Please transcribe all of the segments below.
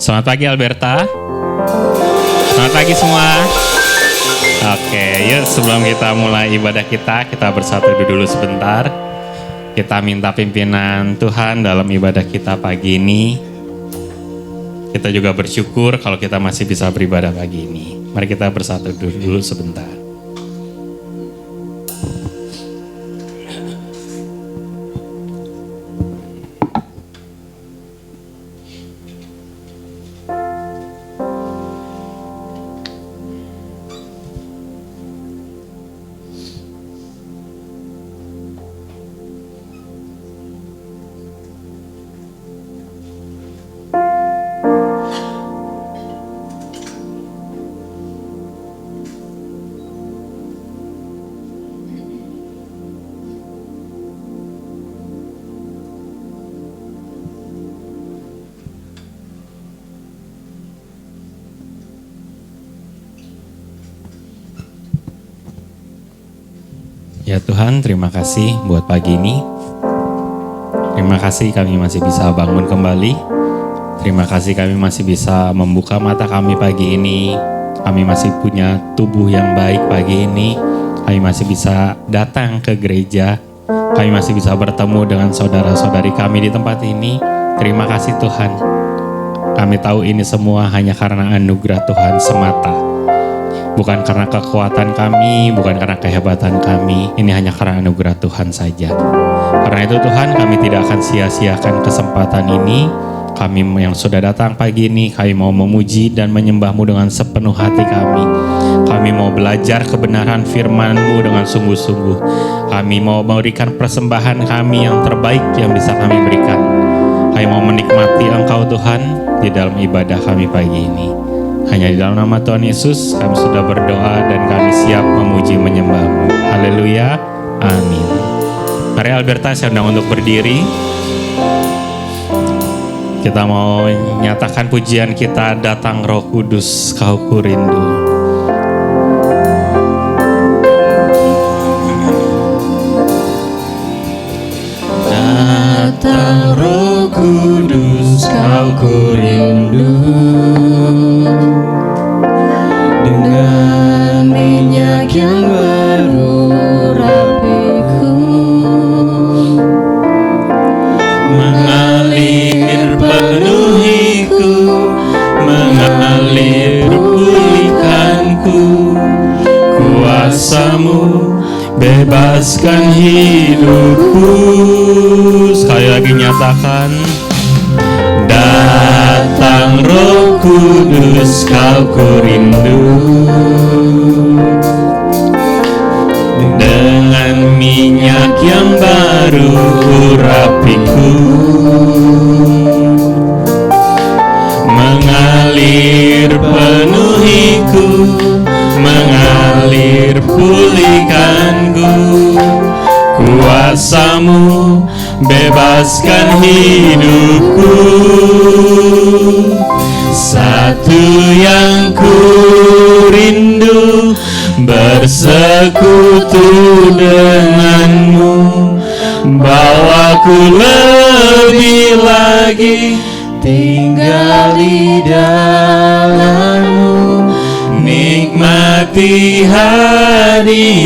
Selamat pagi Alberta. Selamat pagi semua. Oke, yuk sebelum kita mulai ibadah kita bersatu dulu sebentar. Kita minta pimpinan Tuhan dalam ibadah kita pagi ini. Kita juga bersyukur kalau kita masih bisa beribadah pagi ini. Mari kita bersatu dulu sebentar. Ya Tuhan, terima kasih buat pagi ini. Terima kasih kami masih bisa bangun kembali. Terima kasih kami masih bisa membuka mata kami pagi ini. Kami masih punya tubuh yang baik pagi ini. Kami masih bisa datang ke gereja. Kami masih bisa bertemu dengan saudara-saudari kami di tempat ini. Terima kasih Tuhan. Kami tahu ini semua hanya karena anugerah Tuhan semata. Bukan karena kekuatan kami, bukan karena kehebatan kami. Ini hanya karena anugerah Tuhan saja. Karena itu Tuhan, kami tidak akan sia-siakan kesempatan ini. Kami yang sudah datang pagi ini, kami mau memuji dan menyembah-Mu dengan sepenuh hati kami. Kami mau belajar kebenaran firman-Mu dengan sungguh-sungguh. Kami mau memberikan persembahan kami yang terbaik yang bisa kami berikan. Kami mau menikmati Engkau Tuhan di dalam ibadah kami pagi ini. Hanya di dalam nama Tuhan Yesus kami sudah berdoa dan kami siap memuji menyembah-Mu. Haleluya, amin. Mari Alberta saya undang untuk berdiri. Kita mau nyatakan pujian kita, datang Roh Kudus, Kau kurindu. Datang Roh Kudus, Kau kurindu. Dengan minyak yang baru rapiku, mengalir penuhiku, mengalir pulihkanku. Kuasa-Mu bebaskan hidupku. Sekali lagi nyatakan, datang Roh Kudus, Kau kurindu. Dengan minyak yang baru urapiku, mengalir penuhiku, mengalir pulihkanku. Kuasa-Mu bebaskan hidupku. Satu yang ku rindu, bersekutu denganmu. Bawaku lebih lagi tinggal di dalam-Mu. Nikmati hadirat-Mu,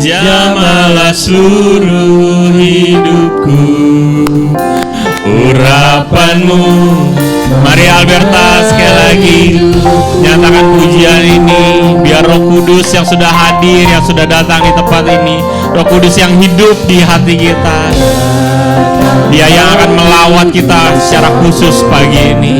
jamahlah seluruh hidupku. Urapan-Mu. Mari Alberta sekali lagi nyatakan pujian ini. Biar Roh Kudus yang sudah hadir, yang sudah datang di tempat ini, Roh Kudus yang hidup di hati kita, Dia yang akan melawat kita secara khusus pagi ini.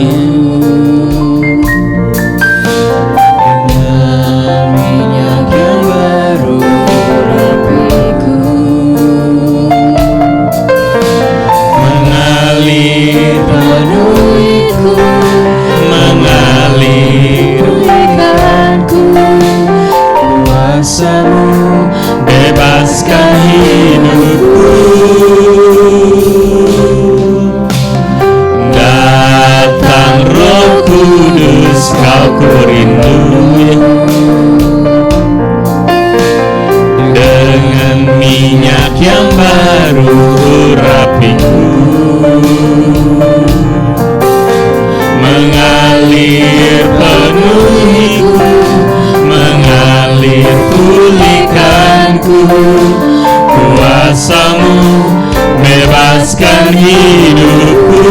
Kuasa-Mu Bebaskan hidupku. Datang Roh Kudus, Kau kurindu. Dengan minyak yang baru urapiku. Tuhanku, kuasa-Mu bebaskan hidupku.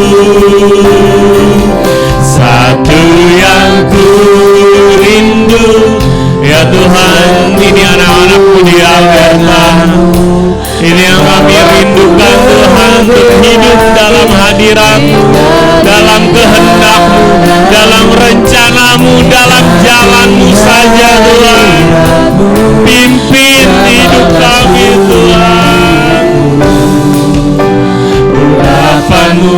Satu yang ku rindu, ya Tuhan, ini anak-anak-Mu di Alberta. Ini yang kami rindukan Tuhan, untuk hidup dalam hadirat-Mu, dalam kehendak-Mu, dalam rencana-Mu, dalam jalan-Mu saja Tuhan. Pimpin hidup kami Tuhan. Urapan-Mu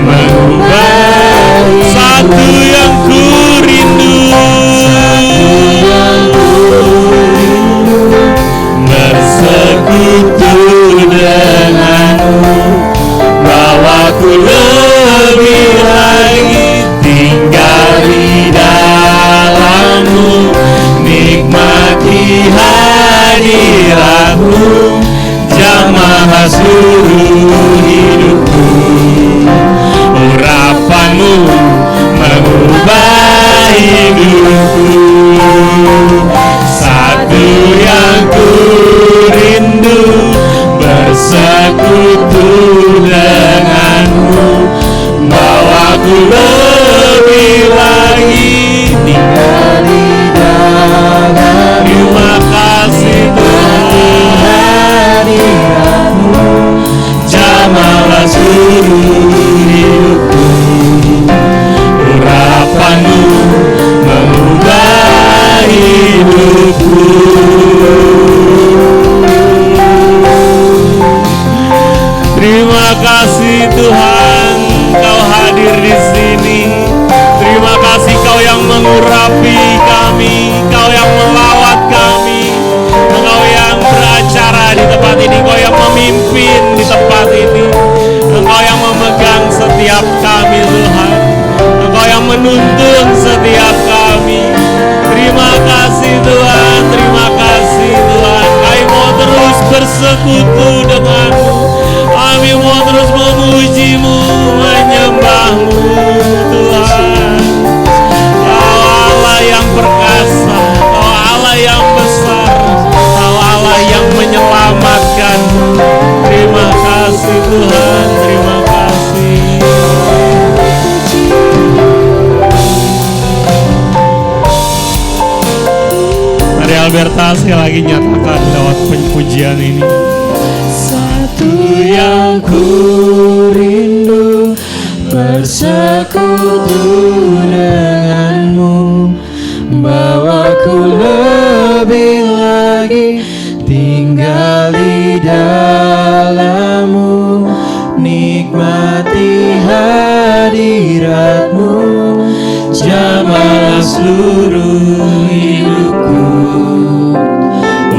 mengubah satu yang ku rindu, bersekutu denganmu, bawaku lebih lagi tinggal di dalammu, nikmati hadiratmu, jamah seluruh hidupku. Urapan-Mu mengubah hidupku, satu yang ku rindu, bersekutu denganmu, bawaku lebih lagi tinggal di dalam. Terima kasih Tuhan, hadirat-Mu jamahlah seluruh hidupku. Urapan-Mu mengubah hidupku. Terima kasih Tuhan, Kau hadir di sini. Terima kasih Kau yang mengurapi kami, Kau yang melawat kami, Engkau yang beracara di tempat ini, Engkau yang memimpin di tempat ini, Engkau yang memegang setiap kami Tuhan, Engkau yang menuntun setiap kami. Terima kasih Tuhan, terima kasih Tuhan. Kami mau terus bersekutu dengan-Mu, kami mau terus memuji-Mu, menyembah-Mu Tuhan. Kau Allah yang perkasa, Kau Allah yang besar, Kau Allah yang menyelamatkan. Terima kasih Tuhan, terima kasih. Mari Alberta sekali lagi nyatakan lewat pujian ini. Satu yang ku rindu, bersekutu denganmu, bawaku lebih lagi tinggal di dalammu, nikmati hadiratmu, jamahlah seluruh hidupku.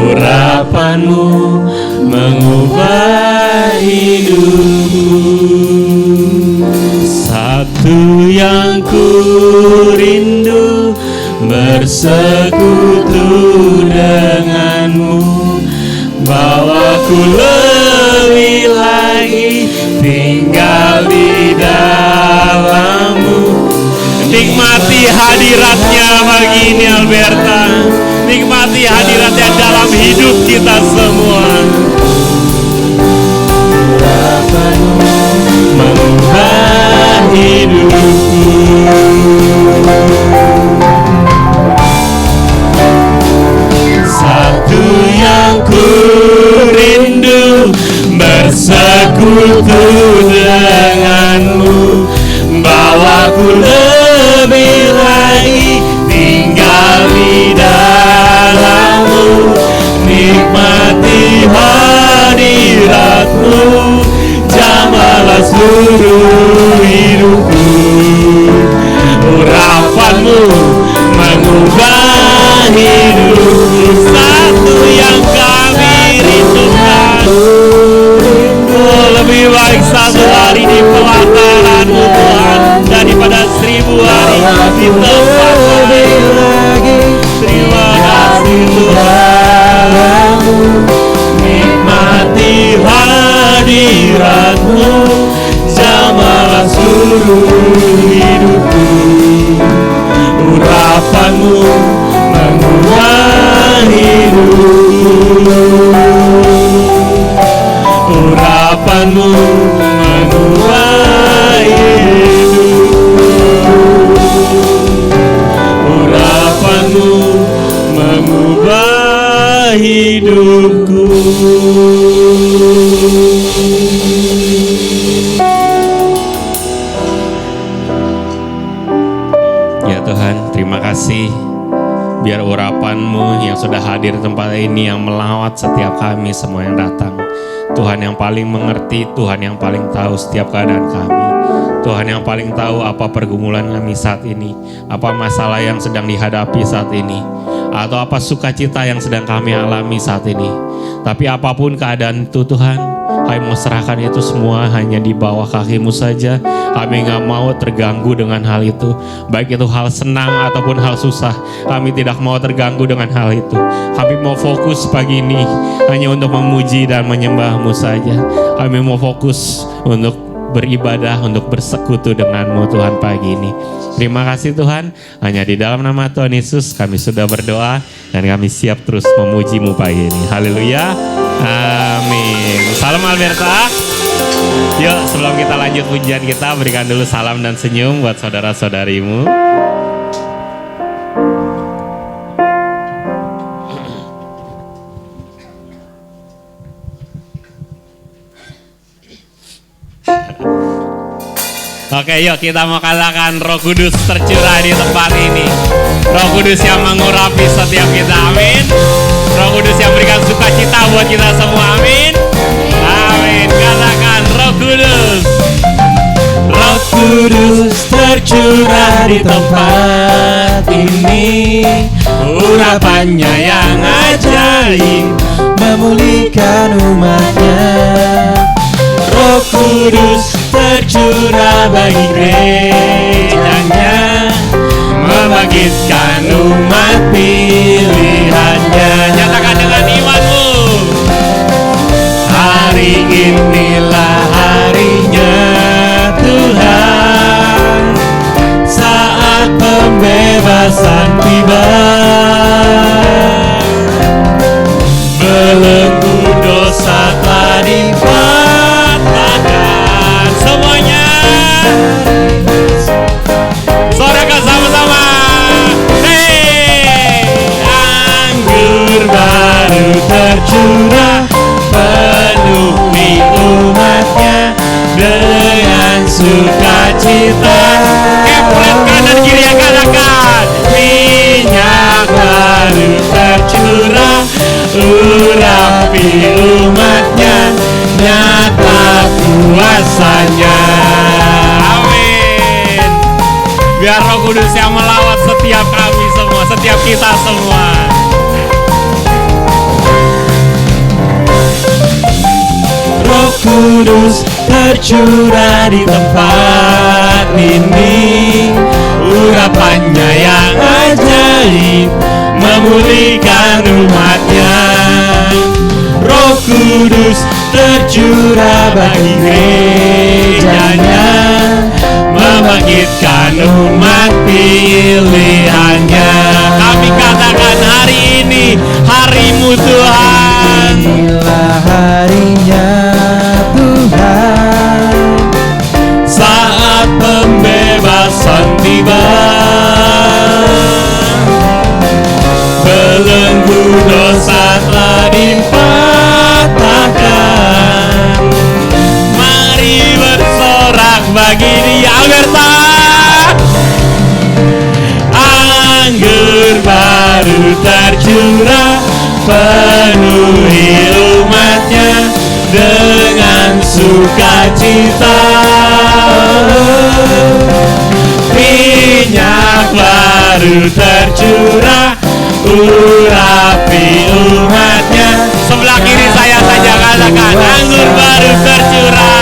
Urapan-Mu mengubah hidupku, satu yang ku rindu, bersekutu denganmu, bawaku lebih lagi tinggal di dalammu. Nikmati hadiratnya pagi ini Alberta, nikmati hadiratnya dalam hidup kita semua. Mengubah hidupku, satu yang ku rindu, bersekutu denganmu, bawaku lebih lagi tinggal di dalammu, nikmati hadiratmu, jamahlah seluruh hidupku. Urapan-Mu mengubah hidupku, satu yang kami rindukan. Oh, lebih baik satu hari di pelataran-Mu Tuhan daripada 1000 hari di tempat lain. Terima kasih Tuhan, nikmati hadirat-Mu, jamahlah seluruh hidupku. Urapan-Mu mengubah hidupku. Urapanmu mengubah hidup, urapanmu mengubah hidupku. Ya Tuhan, terima kasih. Biar urapan-Mu yang sudah hadir di tempat ini yang melawat setiap kami semua yang datang. Tuhan yang paling mengerti, Tuhan yang paling tahu setiap keadaan kami. Tuhan yang paling tahu apa pergumulan kami saat ini, apa masalah yang sedang dihadapi saat ini, atau apa sukacita yang sedang kami alami saat ini. Tapi apapun keadaan itu Tuhan, kami mau serahkan itu semua hanya di bawah kaki-Mu saja. Kami gak mau terganggu dengan hal itu. Baik itu hal senang ataupun hal susah, kami tidak mau terganggu dengan hal itu. Kami mau fokus pagi ini hanya untuk memuji dan menyembah-Mu saja. Kami mau fokus untuk beribadah, untuk bersekutu dengan-Mu Tuhan pagi ini. Terima kasih Tuhan, hanya di dalam nama Tuhan Yesus kami sudah berdoa dan kami siap terus memuji-Mu pagi ini. Haleluya, amin. Salam Alberta. Yuk sebelum kita lanjut pujian kita, berikan dulu salam dan senyum buat saudara-saudarimu. Oke, yuk kita mau katakan Roh Kudus tercurah di tempat ini. Roh Kudus yang mengurapi setiap kita, amin. Roh Kudus yang berikan sukacita buat kita semua, amin. Amin, katakan Roh Kudus. Roh Kudus tercurah di tempat ini, urapannya yang ajaib memulihkan umatnya. Roh Kudus tercurah bagi gerejanya, membangkitkan umat pilihannya. Nyatakan dengan imanmu, hari inilah harinya Tuhan, saat pembebasan tiba. Belenggu dosa telah dipatahkan. Semuanya sorakan sama-sama. Hey, anggur baru tercurah, penuhi umatnya dengan sukacita. Kepret kanan kiri yang katakan, minyak baru tercurah, urapi umatnya, nyata kuasanya. Amin. Biar Roh Kudus yang melawat setiap kami semua, setiap kita semua. Roh Kudus tercurah di tempat ini, urapannya yang ajaib memulihkan umatnya. Roh Kudus tercurah bagi gerejanya, membangkitkan umat pilihannya. Kami katakan hari ini harimu Tuhan. Inilah harinya Tuhan, saat pembebasan tiba. Belenggu dosa telah dipatahkan. Mari bersorak bagi Dia. Alberta, anggur baru tercurah, penuhi umatnya dengan sukacita. Minyak baru tercurah, urapi umatnya. Sebelah kiri saya saja katakan, anggur baru tercurah.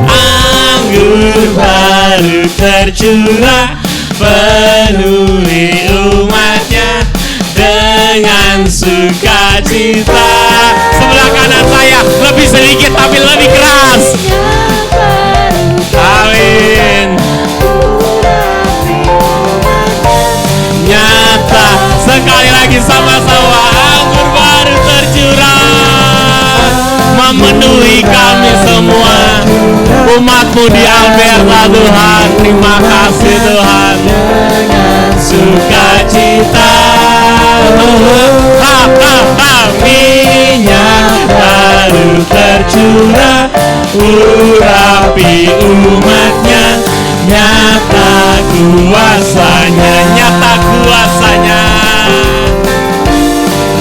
Anggur baru tercurah, penuhi umatnya dengan sukacita. Sebelah kanan saya, lebih sedikit tapi lebih keras. Amin. Nyata, sekali lagi sama-sama. penuhi kami semua. Umat-Mu di Alberta Tuhan, terima kasih Tuhan. Sukacita minyak baru tercurah, urapi umatnya, nyata kuasanya, nyata kuasanya,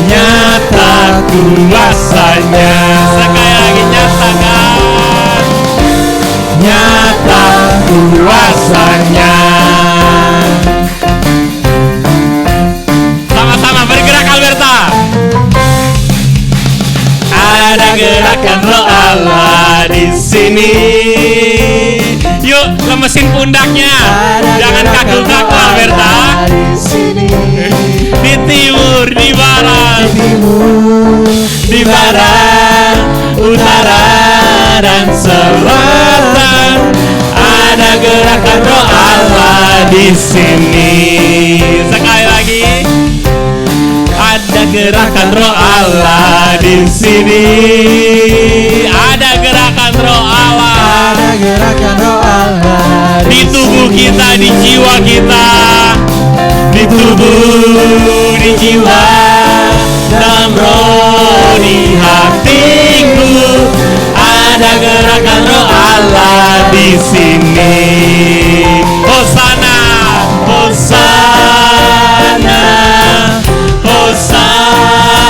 nyata kuasanya. Sekali lagi nyatakan, nyata kuasanya. Sama-sama bergerak Alberta. Ada gerakan Roh Allah di sini. Yuk lemesin pundaknya, jangan kaku-kaku Alberta. Di timur, di barat, di barat, utara dan selatan. Ada gerakan Roh Allah di sini. Sekali lagi. Ada gerakan Roh Allah di sini. Ada gerakan Roh Allah. Ada gerakan Roh Allah Di tubuh kita, di jiwa kita. Di tubuh, di jiwa, dalam roh, di hatiku. Ada gerakan Roh Allah di sini. Hosana, Hosana, Hosana,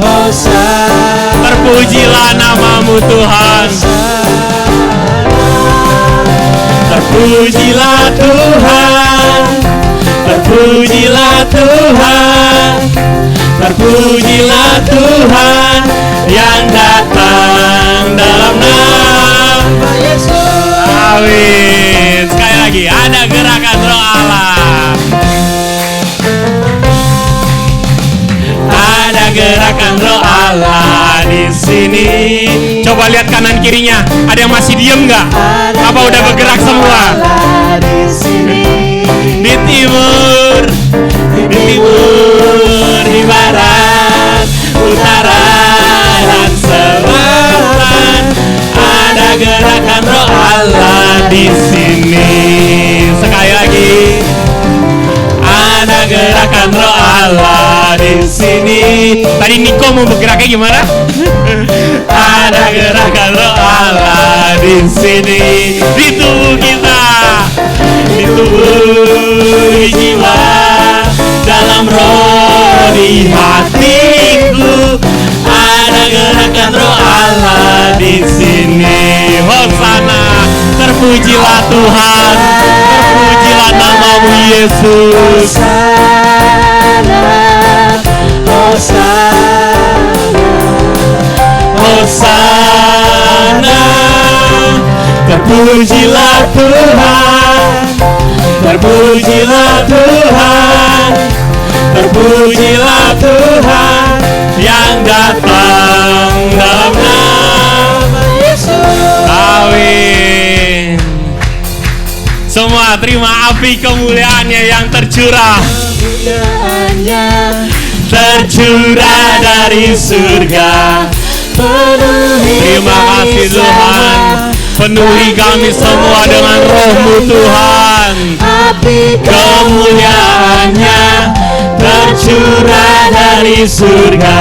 Hosana. terpujilah namamu Tuhan. Terpujilah Tuhan, terpujilah Tuhan, terpujilah Tuhan yang datang dalam nama Yesus. Amin. Sekali lagi, ada gerakan Roh Allah. Ada gerakan Roh Allah di sini. Coba lihat kanan kirinya, ada yang masih diem nggak? Apa udah bergerak semua? Di sini. Di timur, di timur, di barat, utara dan selatan. Ada gerakan Roh Allah di sini. Sekali lagi. Ada gerakan Roh Allah di sini. Tadi Niko mau bergeraknya gimana? Ada gerakan Roh Allah di sini. Di tubuh kita, di tubuh, di jiwa, dalam roh, di hatiku. Ada gerakan Roh Allah di sini. Hosana, terpujilah Tuhan, terpujilah namamu Yesus. Hosana, terpujilah Tuhan, terpujilah Tuhan, terpujilah Tuhan yang datang dalam nama Yesus. Amin. Semua terima api kemuliaannya yang tercurah, tercurah dari surga. Terima kasih Tuhan, penuhi kami semua dengan roh-Mu Tuhan. Kemuliaannya tercurah dari surga.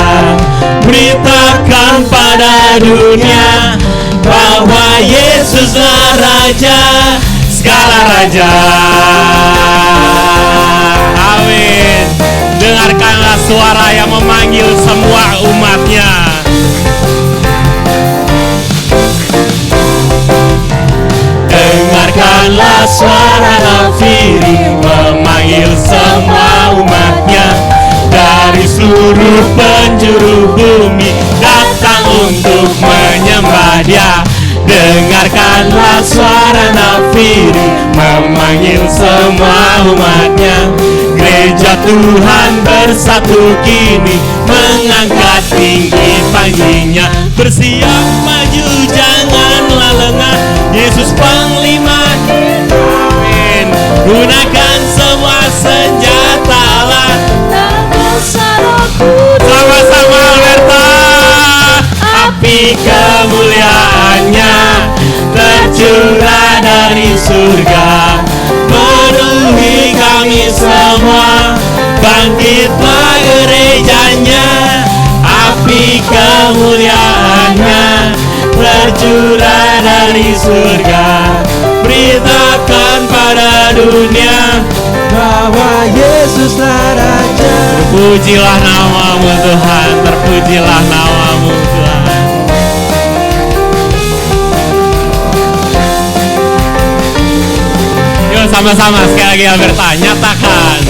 Beritakan pada dunia bahwa Yesuslah Raja segala raja. Amin. Dengarkanlah suara yang memanggil semua umatnya. Dengarkanlah suara nafiri memanggil semua umatnya. Dari seluruh penjuru bumi datang untuk menyembah Dia. Dengarkanlah suara nafiri memanggil semua umatnya. Gereja Tuhan bersatu kini, mengangkat tinggi panggilnya. Bersiap maju janganlah lengah, Yesus Panglima. Amin. Gunakan semua senjata. Sama-sama Alberta. tercurah dari surga, penuhi kami semua. Bangkitlah gerejanya, api kemuliaannya tercurah dari surga. Beritakan pada dunia bahwa Yesuslah Raja. terpujilah namamu Tuhan, terpujilah namamu Tuhan. Yuk sama-sama sekali lagi Alberta, nyatakan.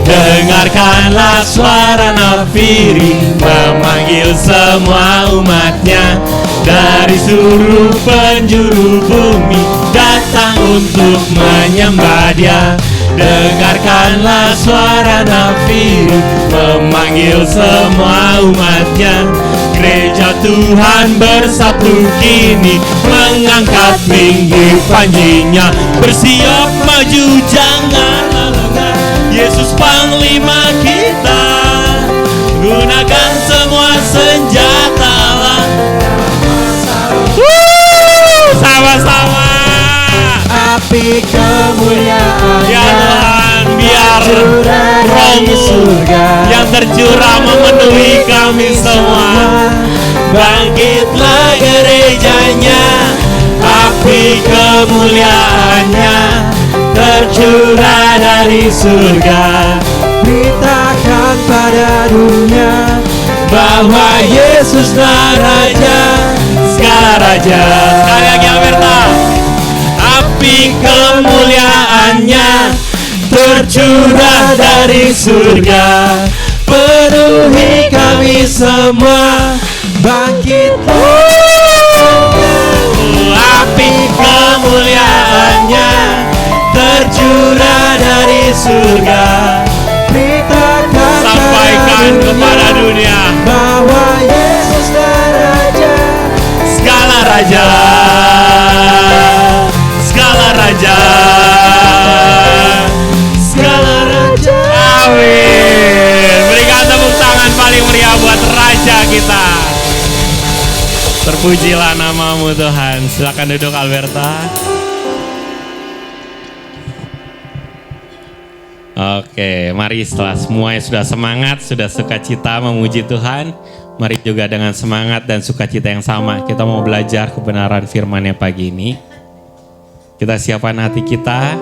Dengarkanlah suara nafiri memanggil semua umatnya dari seluruh penjuru bumi datang untuk menyembah Dia. Dengarkanlah suara nafiri memanggil semua umatnya. Gereja Tuhan bersatu kini mengangkat tinggi panjinya, bersiap maju jangan lengah. Yesus panglima kita, gunakan semua senjata. Sama-sama. Api kemuliaan Ya Tuhan, biar dari surga yang tercurah memenuhi kami semua. Bangkitlah gerejanya, api kemuliaannya tercurah dari surga. Beritakan pada dunia bahwa Yesuslah Raja, Segala raja. Sekali lagi Alberta. Api kemuliaannya tercurah dari surga, penuhi kami semua. Bangkit api kemuliaannya tercurah dari surga. beritakan Sampaikan pada kepada dunia bahwa Yesuslah Raja. segala raja, segala raja, segala raja. Amin. Berikan tepuk tangan paling meriah buat raja kita. Terpujilah namamu Tuhan. Silakan duduk Alberta. Oke, mari setelah semuanya sudah semangat, sudah sukacita memuji Tuhan, mari juga dengan semangat dan sukacita yang sama kita mau belajar kebenaran firman-Nya pagi ini. Kita siapkan hati kita,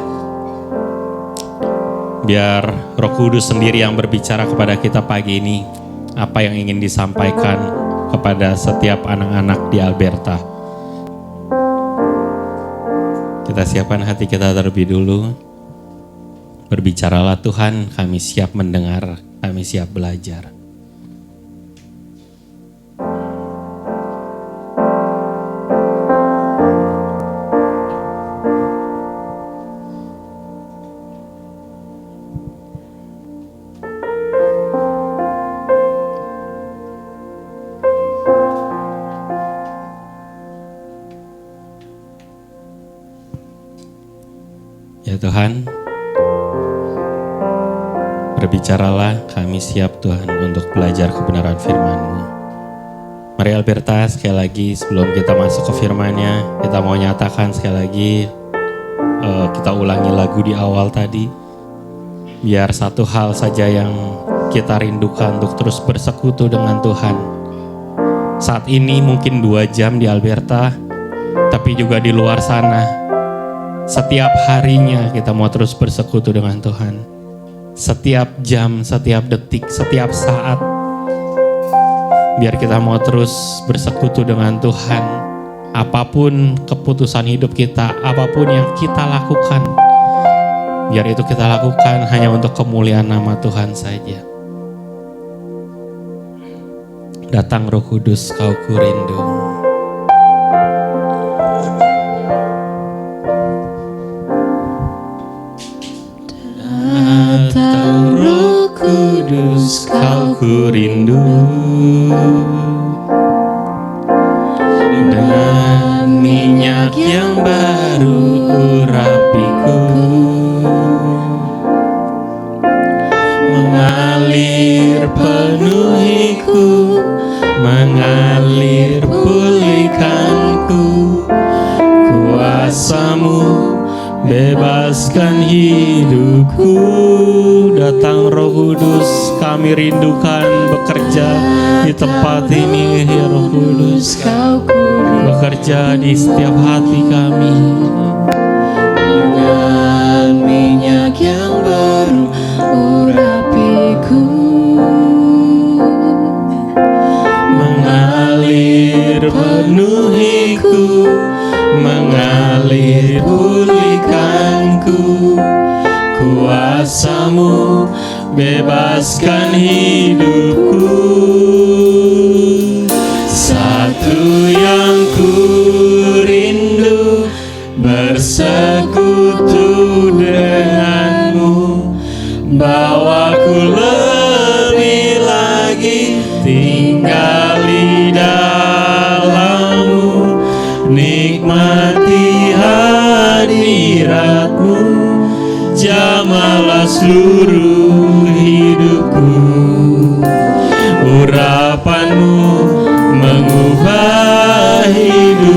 biar Roh Kudus sendiri yang berbicara kepada kita pagi ini, apa yang ingin disampaikan kepada setiap anak-anak di Alberta. Kita siapkan hati kita terlebih dulu. Berbicaralah Tuhan, kami siap mendengar, kami siap belajar. Ya Tuhan, berbicaralah, kami siap Tuhan untuk belajar kebenaran firman-Mu. Mari Alberta, sekali lagi sebelum kita masuk ke firman-Nya, kita mau nyatakan sekali lagi, kita ulangi lagu di awal tadi. Biar satu hal saja yang kita rindukan untuk terus bersekutu dengan Tuhan. Saat ini mungkin 2 jam di Alberta, tapi juga di luar sana. Setiap harinya kita mau terus bersekutu dengan Tuhan. Setiap jam, setiap detik, setiap saat. Biar kita mau terus bersekutu dengan Tuhan. Apapun keputusan hidup kita, apapun yang kita lakukan, biar itu kita lakukan hanya untuk kemuliaan nama Tuhan saja. Datang Roh Kudus, Kau ku rindu. Datang Roh Kudus, Kau ku rindu. Dengan minyak yang baru urapiku, mengalir penuhiku, mengalir pulihkanku. Ku bebaskan hidupku. Datang Roh Kudus, kami rindukan bekerja di tempat ini. Ya Roh Kudus, bekerja di setiap hati kami. Dengan minyak yang baru urapiku, mengalir penuhiku, mengalir pulihkanku. Kuasa-Mu bebaskan hidupku. Satu yang ku rindu, bersekutu denganmu. Bawaku lebih lagi tinggal di dalam-Mu, nikmati hadirat-Mu, jamahlah seluruh hidupku. Urapan-Mu mengubah hidup.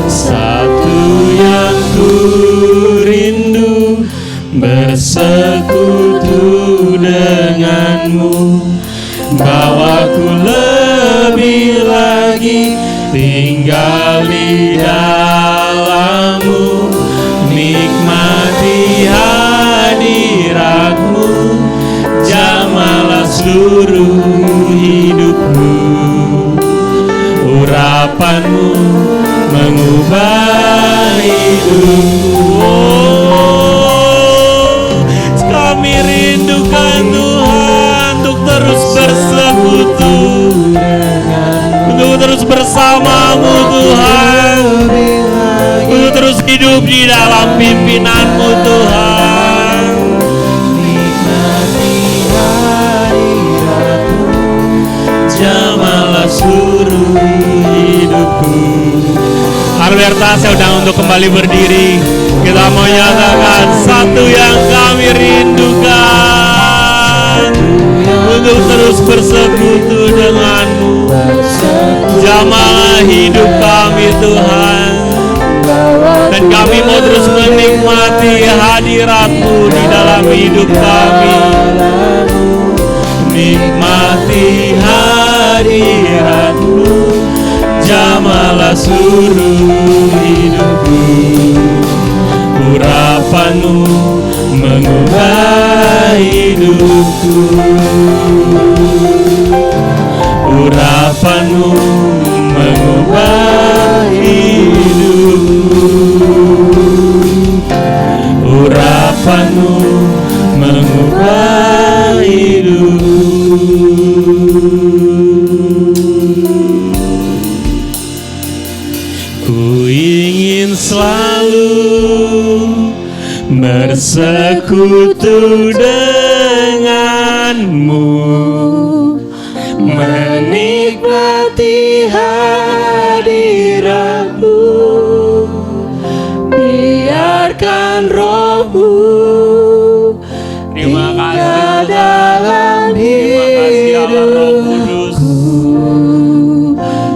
Satu yang ku rindu, bersekutu denganmu. Bawaku lebih lagi tinggal di dalam-Mu, nikmati hadirat-Mu, jamahlah seluruh hidupku. Urapan-Mu mengubah hidupku. Kami rindukan Tuhan untuk terus bersekutu, untuk terus bersama-Mu Tuhan, untuk terus hidup di dalam pimpinan-Mu Tuhan. nikmati hadirat-Mu, Jamahlah seluruh hidupku. Alberta, saya undang untuk kembali berdiri. Kita mau nyatakan satu yang kami rindukan, untuk terus bersekutu dengan-Mu. Jamahlah hidup kami Tuhan, dan kami mau terus menikmati hadirat-Mu di dalam hidup kami. Nikmati hadirat-Mu, jamahlah seluruh hidupku. Urapan-Mu mengubah hidupku. Urapan-Mu mengubah hidupku. Urapan-Mu mengubah hidupku. Ku ingin selalu bersekutu dengan-Mu, menikmati hadirat-Mu. Biarkan Roh-Mu tinggal dalam hidupku.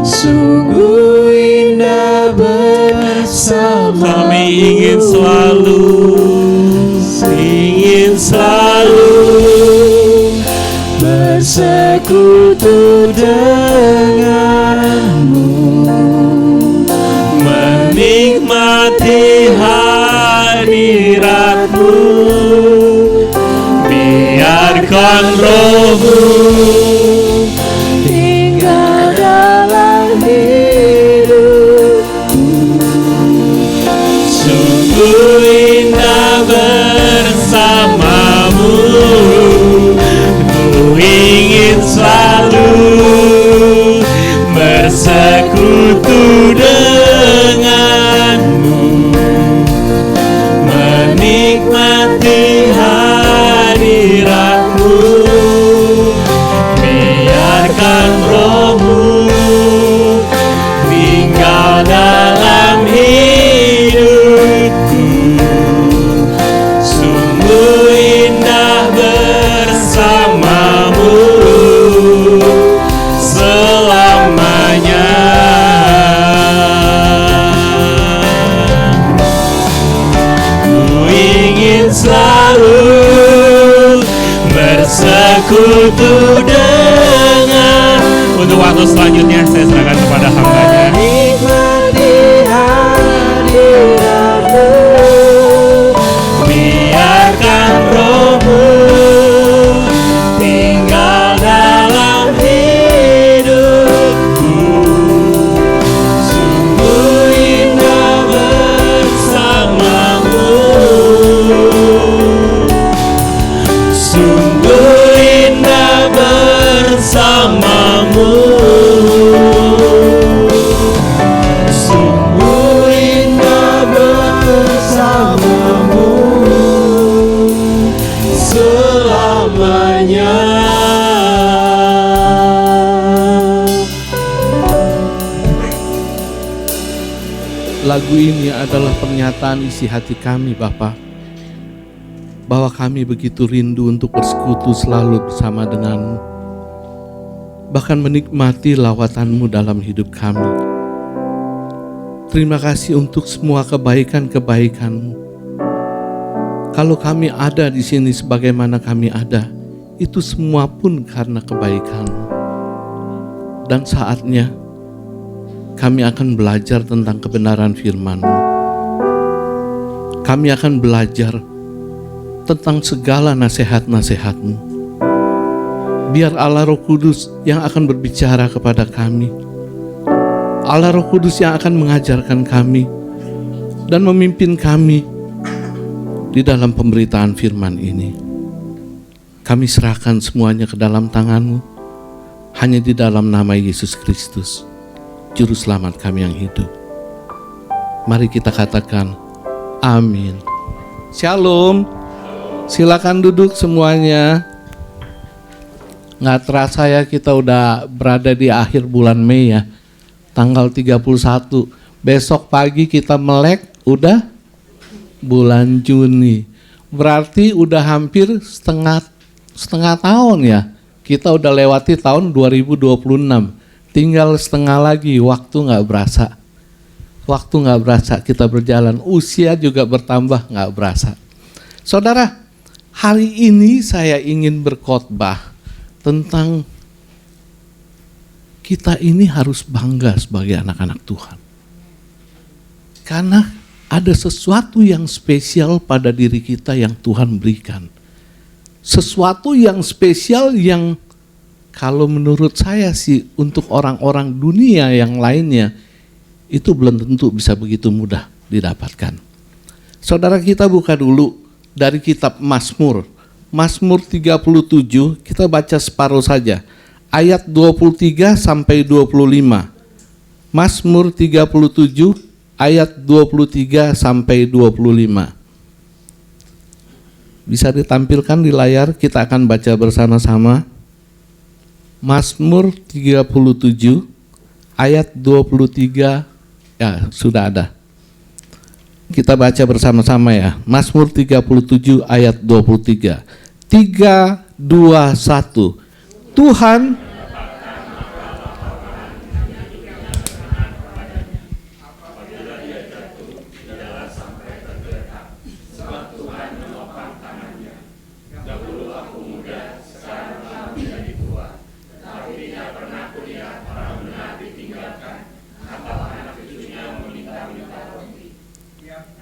Sungguh indah bersama. Kami ingin selalu bersekutu dengan-Mu, menikmati hadirat-Mu. Biarkan Roh-Mu tinggal dalam hidupku. Sungguh indah bersama-Mu. Ku ingin selalu bersekutu dengan-Mu, menikmati hadirat-Mu. Biarkan Roh-Mu tinggal dalam hidupku. Sungguh indah bersama-Mu selamanya. Kutu dengar. Untuk waktu selanjutnya saya serahkan kepada hambanya. Nikmati hadiratmu, Biarkan Roh-Mu tinggal dalam hidupku. Sungguh indah bersamamu. Sungguh indah bersamamu. sungguh indah bersamamu selamanya. Lagu ini adalah pernyataan isi hati kami, Bapa, bahwa kami begitu rindu untuk bersekutu selalu bersama denganmu, bahkan menikmati lawatan-Mu dalam hidup kami. Terima kasih untuk semua kebaikan-kebaikan-Mu. Kalau kami ada di sini sebagaimana kami ada, itu semua pun karena kebaikan-Mu. Dan saatnya kami akan belajar tentang kebenaran firman-Mu. Kami akan belajar tentang segala nasihat-nasihat-Mu. Biar Allah Roh Kudus yang akan berbicara kepada kami. Allah Roh Kudus yang akan mengajarkan kami dan memimpin kami di dalam pemberitaan firman ini. Kami serahkan semuanya ke dalam tangan-Mu, hanya di dalam nama Yesus Kristus, Juru Selamat kami yang hidup. Mari kita katakan, amin. Shalom. Silakan duduk semuanya. Nggak terasa ya, kita udah berada di akhir bulan Mei ya. Tanggal 31. Besok pagi kita melek udah bulan Juni. Berarti udah hampir setengah tahun ya. Kita udah lewati tahun 2026. Tinggal setengah lagi, waktu nggak berasa. Waktu nggak berasa, kita berjalan. Usia juga bertambah, nggak berasa. Saudara, hari ini saya ingin berkhotbah tentang kita ini harus bangga sebagai anak-anak Tuhan. Karena ada sesuatu yang spesial pada diri kita yang Tuhan berikan. Sesuatu yang spesial yang kalau menurut saya sih untuk orang-orang dunia yang lainnya itu belum tentu bisa begitu mudah didapatkan. Saudara, kita buka dulu dari kitab Mazmur. Mazmur 37, kita baca separuh saja. Ayat 23 sampai 25. Mazmur 37 ayat 23 sampai 25. Bisa ditampilkan di layar, kita akan baca bersama-sama. Mazmur 37 ayat 23, ya sudah ada. Kita baca bersama-sama ya. Mazmur 37 ayat 23. 3, 2, 1. Tuhan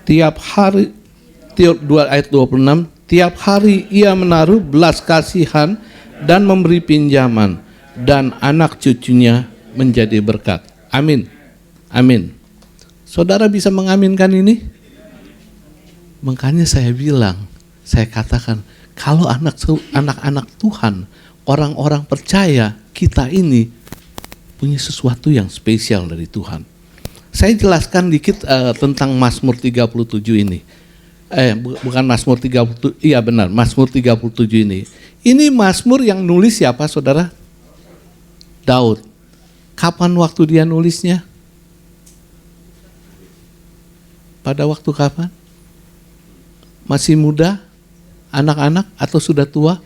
tiap hari, 2 ayat 26, tiap hari ia menaruh belas kasihan dan memberi pinjaman, dan anak cucunya menjadi berkat. Amin. Amin. Saudara bisa mengaminkan ini? Makanya saya bilang, saya katakan, kalau anak-anak Tuhan, orang-orang percaya, kita ini punya sesuatu yang spesial dari Tuhan. Saya jelaskan dikit tentang Mazmur 37 ini. Bukan Mazmur 37, iya benar, Mazmur 37 ini. Ini Mazmur yang nulis siapa, saudara? Daud. Kapan waktu dia nulisnya? Pada waktu kapan? Masih muda? Anak-anak atau sudah tua?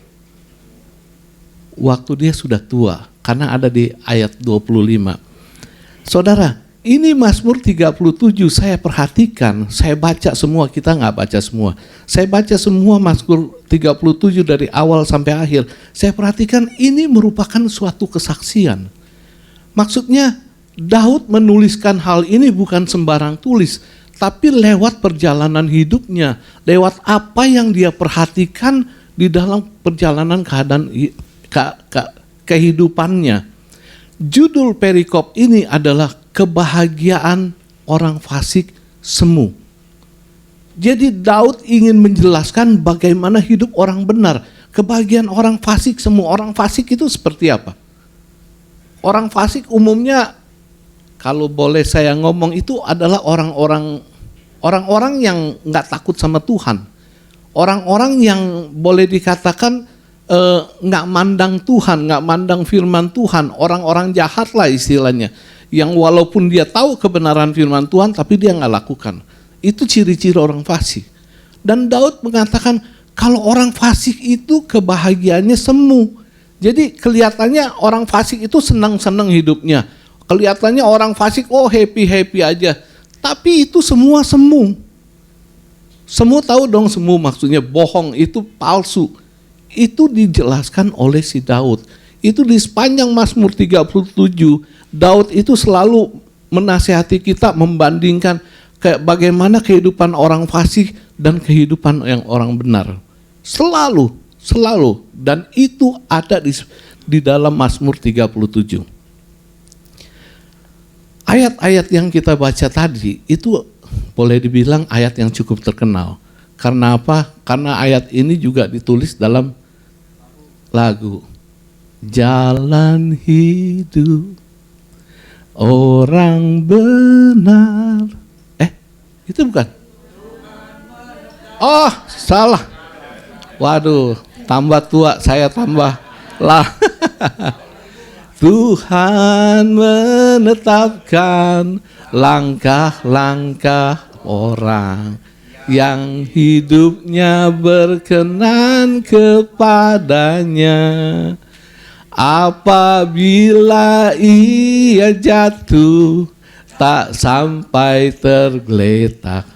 Waktu dia sudah tua, karena ada di ayat 25. Saudara, Ini Mazmur 37 saya perhatikan, saya baca semua, kita nggak baca semua. Saya baca semua Mazmur 37 dari awal sampai akhir. Saya perhatikan ini merupakan suatu kesaksian. Maksudnya Daud menuliskan hal ini bukan sembarang tulis, tapi lewat perjalanan hidupnya, lewat apa yang dia perhatikan di dalam perjalanan kehidupannya. Judul perikop ini adalah kebahagiaan orang fasik semu. Jadi Daud ingin menjelaskan bagaimana hidup orang benar. Kebahagiaan orang fasik semu. Orang fasik itu seperti apa? Orang fasik umumnya, kalau boleh saya ngomong, itu adalah orang-orang yang nggak takut sama Tuhan. Orang-orang yang boleh dikatakan nggak mandang Tuhan, nggak mandang firman Tuhan. Orang-orang jahat lah istilahnya. Yang walaupun dia tahu kebenaran firman Tuhan, tapi dia nggak lakukan. Itu ciri-ciri orang fasik. Dan Daud mengatakan, kalau orang fasik itu kebahagiaannya semu. Jadi kelihatannya orang fasik itu senang-senang hidupnya. Kelihatannya orang fasik, happy-happy aja. Tapi itu semua semu. Semu tahu dong semu maksudnya bohong, itu palsu. Itu dijelaskan oleh si Daud. Itu di sepanjang Mazmur 37, Daud itu selalu menasihati kita membandingkan kayak bagaimana kehidupan orang fasik dan kehidupan yang orang benar. Selalu. Dan itu ada di dalam Mazmur 37. Ayat-ayat yang kita baca tadi itu boleh dibilang ayat yang cukup terkenal. Karena apa? Karena ayat ini juga ditulis dalam lagu. Jalan hidup orang benar. Itu bukan? Oh, salah. Waduh, tambah tua, saya tambah lah. Tuhan menetapkan langkah-langkah orang yang hidupnya berkenan kepadanya. Apabila ia jatuh, tak sampai tergeletak,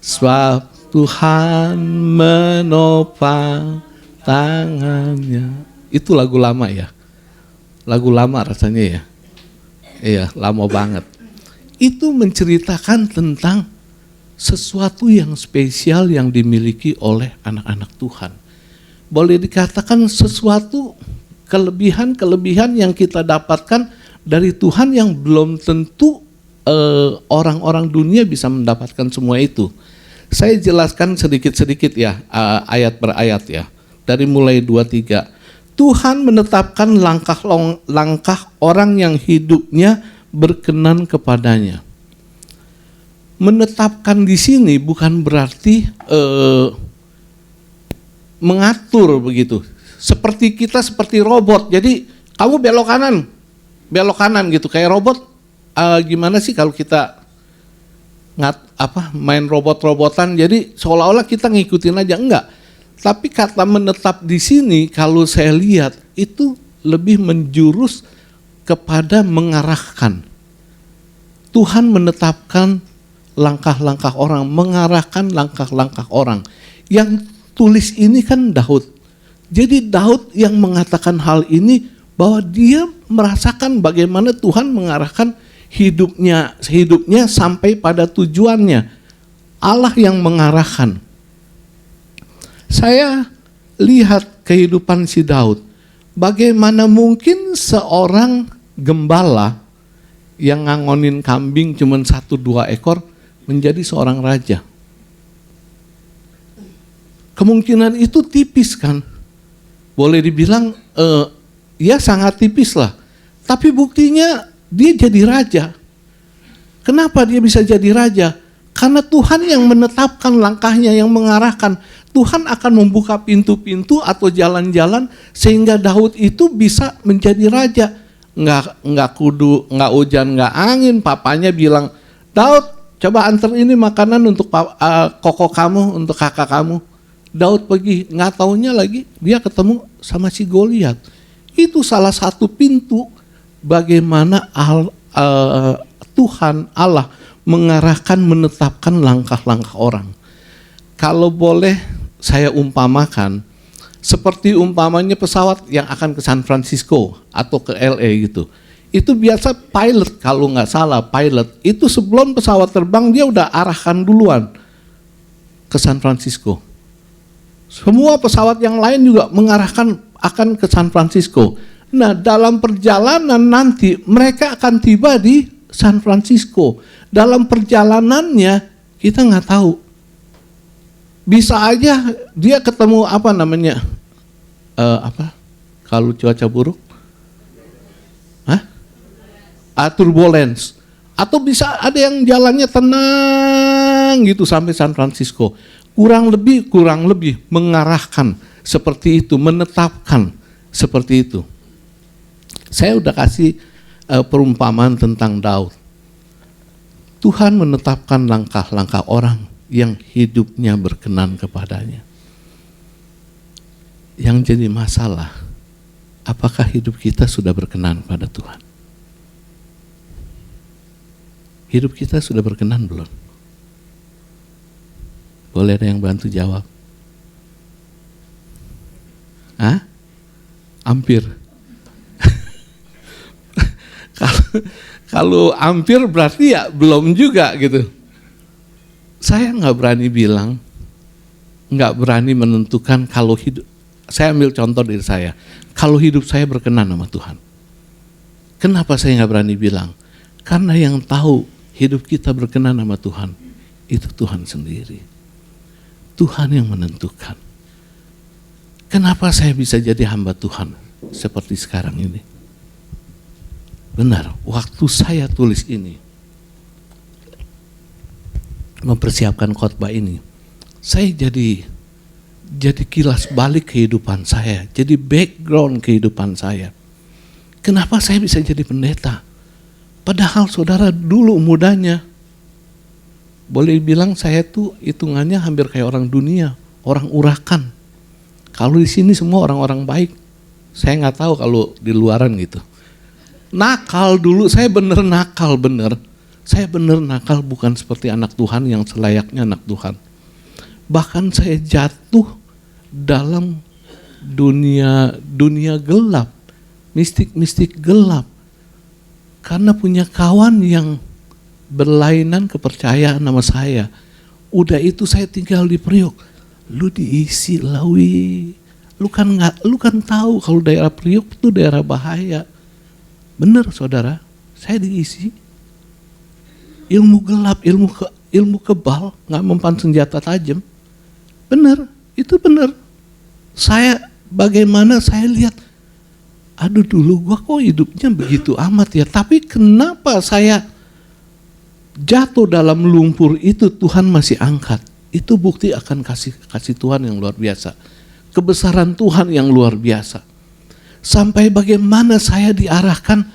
sebab Tuhan menopang tangannya. Itu lagu lama ya? Lagu lama rasanya ya? Iya, lama banget. Itu menceritakan tentang sesuatu yang spesial yang dimiliki oleh anak-anak Tuhan. Boleh dikatakan sesuatu kelebihan-kelebihan yang kita dapatkan dari Tuhan yang belum tentu orang-orang dunia bisa mendapatkan semua itu. Saya jelaskan sedikit-sedikit ya, ayat per ayat ya. Dari mulai 2-3. Tuhan menetapkan langkah orang yang hidupnya berkenan kepadanya. Menetapkan di sini bukan berarti mengatur begitu. Seperti kita seperti robot. Jadi kamu belok kanan gitu kayak robot. Gimana sih kalau kita main robot-robotan, jadi seolah-olah kita ngikutin aja, enggak. Tapi kata menetap di sini kalau saya lihat itu lebih menjurus kepada mengarahkan. Tuhan menetapkan langkah-langkah orang, mengarahkan langkah-langkah orang. Yang tulis ini kan Daud. Jadi Daud yang mengatakan hal ini bahwa dia merasakan bagaimana Tuhan mengarahkan hidupnya sampai pada tujuannya. Allah yang mengarahkan. Saya lihat kehidupan si Daud. Bagaimana mungkin seorang gembala yang ngangonin kambing cuma 1-2 ekor menjadi seorang raja? Kemungkinan itu tipis kan? Boleh dibilang ya sangat tipis lah. Tapi buktinya dia jadi raja. Kenapa dia bisa jadi raja? Karena Tuhan yang menetapkan langkahnya, yang mengarahkan. Tuhan akan membuka pintu-pintu atau jalan-jalan sehingga Daud itu bisa menjadi raja. Nggak hujan, nggak angin. Papanya bilang, Daud, coba antar ini makanan untuk koko kamu, untuk kakak kamu. Daud pergi, nggak taunya lagi dia ketemu sama si Goliat. Itu salah satu pintu bagaimana Tuhan Allah mengarahkan, menetapkan langkah-langkah orang. Kalau boleh saya umpamakan, seperti umpamanya pesawat yang akan ke San Francisco atau ke LA gitu. Itu biasa pilot, kalau nggak salah pilot, itu sebelum pesawat terbang dia udah arahkan duluan ke San Francisco. Semua pesawat yang lain juga mengarahkan akan ke San Francisco. Nah, dalam perjalanan nanti mereka akan tiba di San Francisco. Dalam perjalanannya kita nggak tahu. Bisa aja dia ketemu kalau cuaca buruk? Turbulence. Atau bisa ada yang jalannya tenang gitu sampai San Francisco. Kurang lebih mengarahkan seperti itu, menetapkan seperti itu. Saya udah kasih perumpamaan tentang Daud. Tuhan menetapkan langkah-langkah orang yang hidupnya berkenan kepadanya. Yang jadi masalah, apakah hidup kita sudah berkenan pada Tuhan? Hidup kita sudah berkenan belum? Boleh ada yang bantu jawab? Hampir. Kalau hampir berarti ya belum juga gitu. Saya nggak berani bilang, nggak berani menentukan kalau hidup. Saya ambil contoh dari saya. Kalau hidup saya berkenan sama Tuhan. Kenapa saya nggak berani bilang? Karena yang tahu hidup kita berkenan sama Tuhan, itu Tuhan sendiri. Tuhan yang menentukan. Kenapa saya bisa jadi hamba Tuhan seperti sekarang ini? Benar, waktu saya tulis ini, mempersiapkan khotbah ini, saya jadi kilas balik kehidupan saya, jadi background kehidupan saya. Kenapa saya bisa jadi pendeta? Padahal saudara dulu mudanya, boleh bilang saya tuh hitungannya hampir kayak orang dunia, orang urakan. Kalau di sini semua orang-orang baik, saya nggak tahu kalau di luaran gitu. Nakal dulu, saya bener nakal bener. Saya bener nakal, bukan seperti anak Tuhan yang selayaknya anak Tuhan. Bahkan saya jatuh dalam dunia gelap, mistik gelap. Karena punya kawan yang berlainan kepercayaan sama saya. Udah itu saya tinggal di Priok. Lu diisi Lawi. Lu kan tahu kalau daerah Priok itu daerah bahaya. Bener saudara, saya diisi. Ilmu gelap, ilmu kebal, nggak mempan senjata tajam. Bener, itu bener. Bagaimana saya lihat, aduh dulu gua kok hidupnya begitu amat ya. Tapi kenapa saya jatuh dalam lumpur itu Tuhan masih angkat. Itu bukti akan kasih Tuhan yang luar biasa. Kebesaran Tuhan yang luar biasa. Sampai bagaimana saya diarahkan,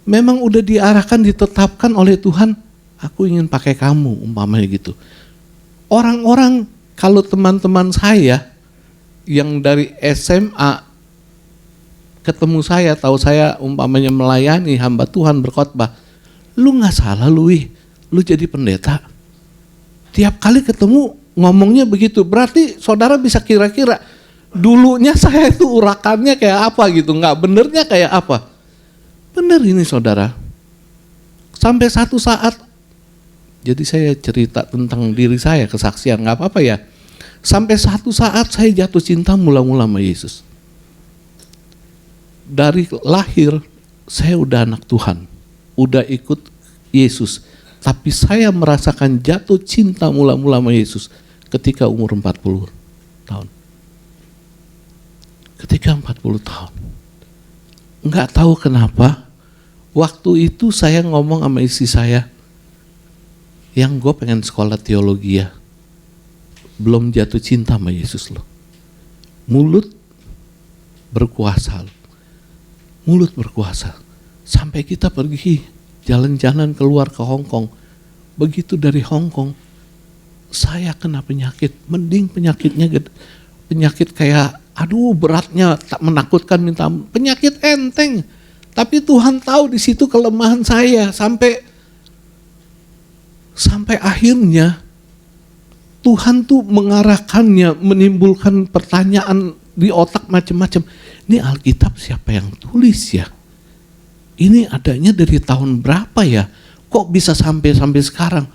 memang udah diarahkan, ditetapkan oleh Tuhan, aku ingin pakai kamu, umpamanya gitu. Orang-orang, kalau teman-teman saya yang dari SMA ketemu saya, tahu saya umpamanya melayani hamba Tuhan berkhotbah, lu nggak salah lu jadi pendeta. Tiap kali ketemu ngomongnya begitu, berarti saudara bisa kira-kira dulunya saya itu urakannya kayak apa gitu, nggak benernya kayak apa. Bener ini saudara. Sampai satu saat, jadi saya cerita tentang diri saya, kesaksian, nggak apa-apa ya. Sampai satu saat saya jatuh cinta mula-mula sama Yesus. Dari lahir saya udah anak Tuhan, udah ikut Yesus. Tapi saya merasakan jatuh cinta mula-mula sama Yesus ketika umur 40 tahun. Ketika 40 tahun. Enggak tahu kenapa, waktu itu saya ngomong sama istri saya, yang gue pengen sekolah teologi ya. Belum jatuh cinta sama Yesus loh. Mulut berkuasa. Mulut berkuasa. Sampai kita pergi jalan-jalan keluar ke Hong Kong. Begitu dari Hong Kong, saya kena penyakit. Mending penyakitnya penyakit kayak aduh beratnya tak menakutkan, minta penyakit enteng. Tapi Tuhan tahu di situ kelemahan saya, sampai Sampai akhirnya Tuhan tuh mengarahkannya, menimbulkan pertanyaan di otak macam-macam. Ini Alkitab siapa yang tulis ya? Ini adanya dari tahun berapa ya? Kok bisa sampai sekarang?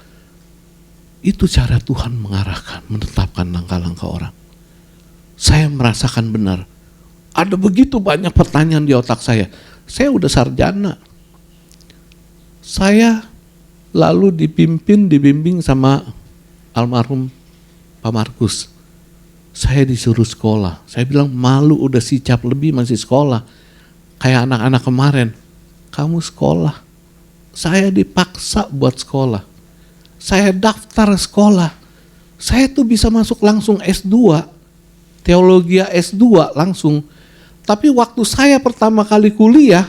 Itu cara Tuhan mengarahkan, menetapkan langkah-langkah orang. Saya merasakan benar. Ada begitu banyak pertanyaan di otak saya. Saya udah sarjana. Saya lalu dibimbing sama almarhum Pak Markus. Saya disuruh sekolah. Saya bilang malu, udah sicap lebih masih sekolah. Kayak anak-anak kemarin. Kamu sekolah. Saya dipaksa buat sekolah. Saya daftar sekolah. Saya tuh bisa masuk langsung S2. Teologi S2 langsung. Tapi waktu saya pertama kali kuliah,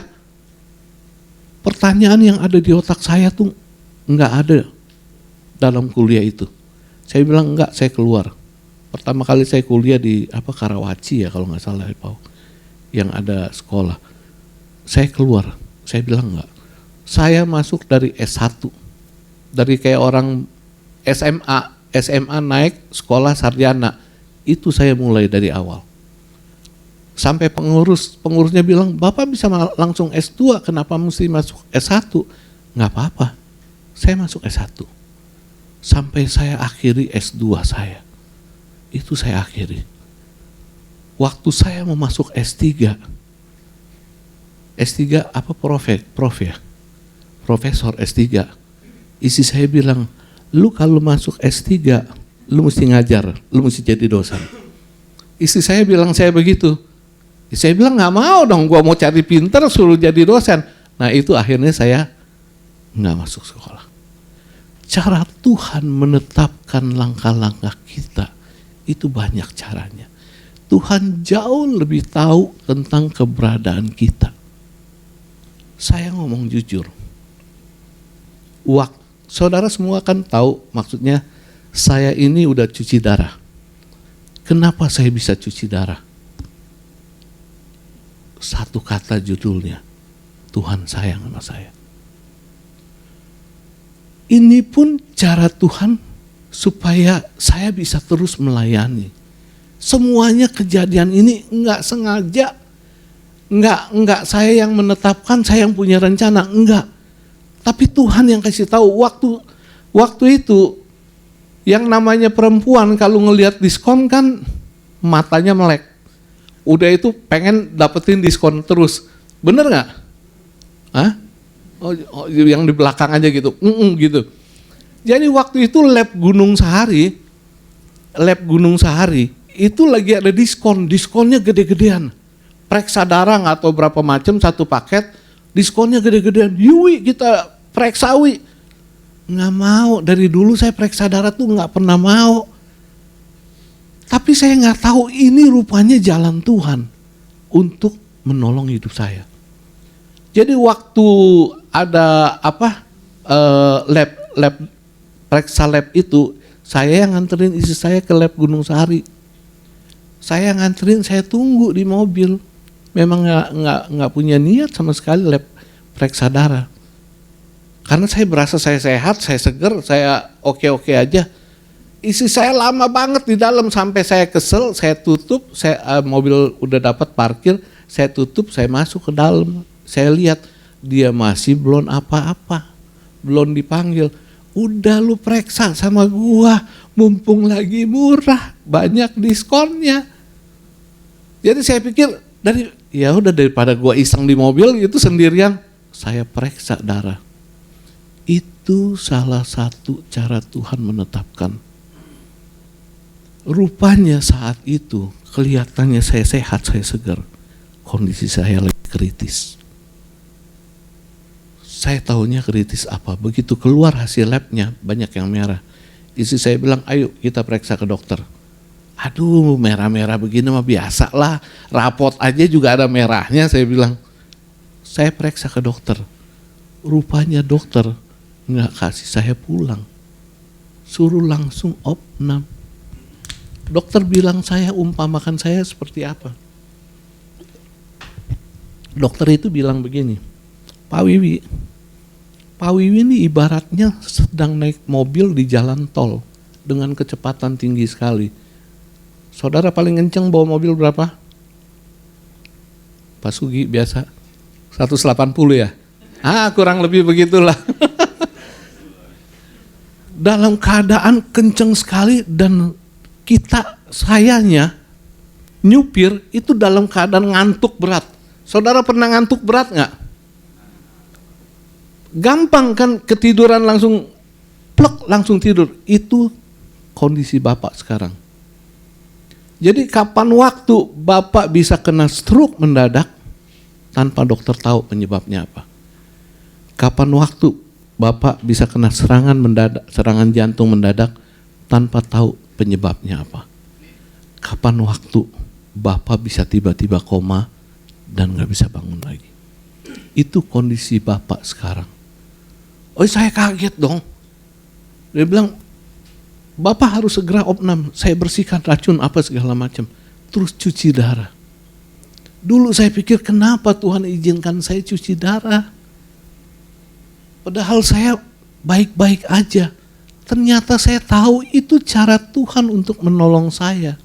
pertanyaan yang ada di otak saya tuh nggak ada dalam kuliah itu. Saya bilang enggak, saya keluar. Pertama kali saya kuliah di Karawaci ya kalau nggak salah Pak, yang ada sekolah. Saya keluar, saya bilang enggak. Saya masuk dari S1, dari kayak orang SMA naik sekolah sarjana, itu saya mulai dari awal. Sampai pengurusnya bilang, Bapak bisa langsung S2, kenapa mesti masuk S1? Nggak apa-apa, saya masuk S1. Sampai saya akhiri S2 saya. Itu saya akhiri. Waktu saya mau masuk S3 prof ya? Profesor S3. Isi saya bilang, lu kalau masuk S3, lu mesti ngajar, lu mesti jadi dosen. Isi saya bilang saya begitu. Saya bilang nggak mau dong, gua mau cari pinter suruh jadi dosen. Nah itu akhirnya saya nggak masuk sekolah. Cara Tuhan menetapkan langkah-langkah kita itu banyak caranya. Tuhan jauh lebih tahu tentang keberadaan kita. Saya ngomong jujur. Saudara semua kan tahu maksudnya saya ini udah cuci darah. Kenapa saya bisa cuci darah? Satu kata judulnya, Tuhan sayang sama saya. Ini pun cara Tuhan supaya saya bisa terus melayani. Semuanya kejadian ini enggak sengaja, enggak saya yang menetapkan, saya yang punya rencana, enggak. Tapi Tuhan yang kasih tahu. Waktu itu yang namanya perempuan kalau ngelihat diskon kan matanya melek. Udah itu pengen dapetin diskon terus. Bener nggak? Hah? Oh, yang di belakang aja gitu. Gitu. Jadi waktu itu lab Gunung Sahari itu lagi ada diskon. Diskonnya gede-gedean. Periksa darah nggak tahu berapa macam satu paket. Diskonnya gede-gedean. Yui kita periksa wi. Nggak mau. Dari dulu saya periksa darah tuh nggak pernah mau. Tapi saya nggak tahu ini rupanya jalan Tuhan untuk menolong hidup saya. Jadi waktu ada lab periksa lab itu, saya yang nganterin istri saya ke lab Gunung Sahari. Saya nganterin, saya tunggu di mobil. Memang nggak punya niat sama sekali lab periksa darah. Karena saya berasa saya sehat, saya seger, saya oke-oke aja. Isi saya lama banget di dalam sampai saya kesel, saya tutup, mobil udah dapat parkir, saya tutup, saya masuk ke dalam. Saya lihat dia masih belum apa-apa, belum dipanggil. Udah lu periksa sama gua, mumpung lagi murah, banyak diskonnya. Jadi saya pikir daripada gua iseng di mobil itu sendirian, saya periksa darah. Itu salah satu cara Tuhan menetapkan. Rupanya saat itu kelihatannya saya sehat, saya segar. Kondisi saya lagi kritis. Saya tahunya kritis apa? Begitu keluar hasil labnya banyak yang merah. Istri saya bilang, ayo kita periksa ke dokter. Aduh merah-merah begini mah biasa lah. Rapot aja juga ada merahnya, saya bilang. Saya periksa ke dokter. Rupanya dokter nggak kasih saya pulang. Suruh langsung opnam. Dokter bilang saya umpamakan saya seperti apa? Dokter itu bilang begini, Pak Wiwi, Pak Wiwi ini ibaratnya sedang naik mobil di jalan tol dengan kecepatan tinggi sekali. Saudara paling kencang bawa mobil berapa? Pak Sugi biasa 180 ya? Kurang lebih begitulah. Dalam keadaan kencang sekali dan sayanya nyupir itu dalam keadaan ngantuk berat. Saudara pernah ngantuk berat nggak? Gampang kan ketiduran langsung plek langsung tidur. Itu kondisi Bapak sekarang. Jadi kapan waktu Bapak bisa kena stroke mendadak tanpa dokter tahu penyebabnya apa? Kapan waktu Bapak bisa kena serangan jantung mendadak tanpa tahu penyebabnya apa? Kapan waktu Bapak bisa tiba-tiba koma dan nggak bisa bangun lagi? Itu kondisi Bapak sekarang. Oh, saya kaget dong. Dia bilang, Bapak harus segera opnam, saya bersihkan racun apa segala macam. Terus cuci darah. Dulu saya pikir kenapa Tuhan izinkan saya cuci darah? Padahal saya baik-baik aja. Ternyata saya tahu itu cara Tuhan untuk menolong saya.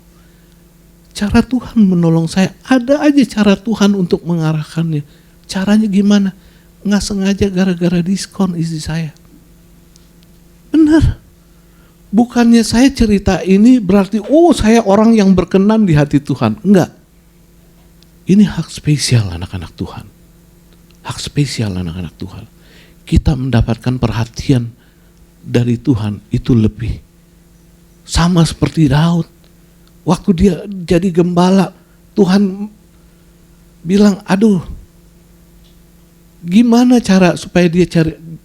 Cara Tuhan menolong saya. Ada aja cara Tuhan untuk mengarahkannya. Caranya gimana? Nggak sengaja gara-gara diskon istri saya. Benar. Bukannya saya cerita ini berarti saya orang yang berkenan di hati Tuhan. Enggak. Ini hak spesial anak-anak Tuhan. Hak spesial anak-anak Tuhan. Kita mendapatkan perhatian dari Tuhan itu lebih. Sama seperti Daud. Waktu dia jadi gembala, Tuhan bilang, aduh, gimana cara supaya dia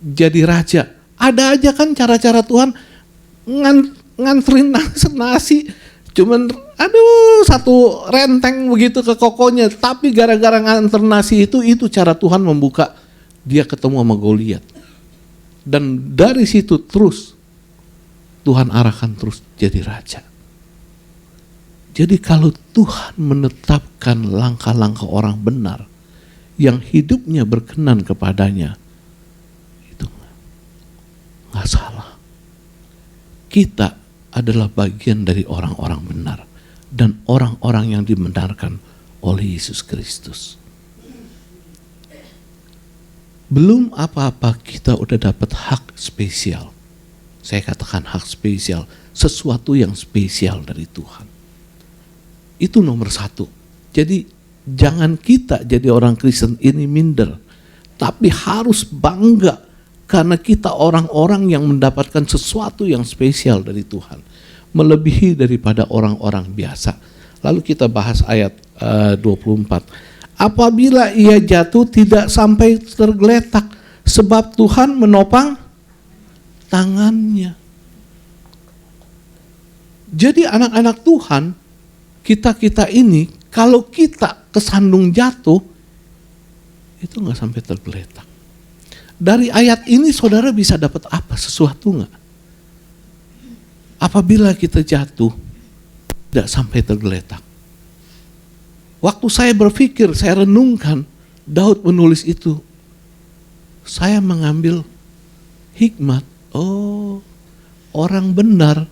jadi raja? Ada aja kan cara-cara Tuhan, nganterin nasi, cuman satu renteng begitu ke kokonya, tapi gara-gara nganter nasi itu cara Tuhan membuka dia ketemu sama Goliat. Dan dari situ terus Tuhan arahkan terus jadi raja. Jadi kalau Tuhan menetapkan langkah-langkah orang benar yang hidupnya berkenan kepadanya, itu nggak salah. Kita adalah bagian dari orang-orang benar dan orang-orang yang dibenarkan oleh Yesus Kristus. Belum apa-apa kita udah dapat hak spesial. Saya katakan hak spesial, sesuatu yang spesial dari Tuhan. Itu nomor satu. Jadi jangan kita jadi orang Kristen ini minder, tapi harus bangga karena kita orang-orang yang mendapatkan sesuatu yang spesial dari Tuhan, melebihi daripada orang-orang biasa. Lalu kita bahas ayat 24. Apabila ia jatuh tidak sampai tergeletak, sebab Tuhan menopang tangannya. Jadi anak-anak Tuhan, kita ini, kalau kita kesandung jatuh, itu nggak sampai tergeletak. Dari ayat ini saudara bisa dapat apa? Sesuatu nggak? Apabila kita jatuh, tidak sampai tergeletak. Waktu saya berpikir, saya renungkan, Daud menulis itu, saya mengambil hikmat. Oh, orang benar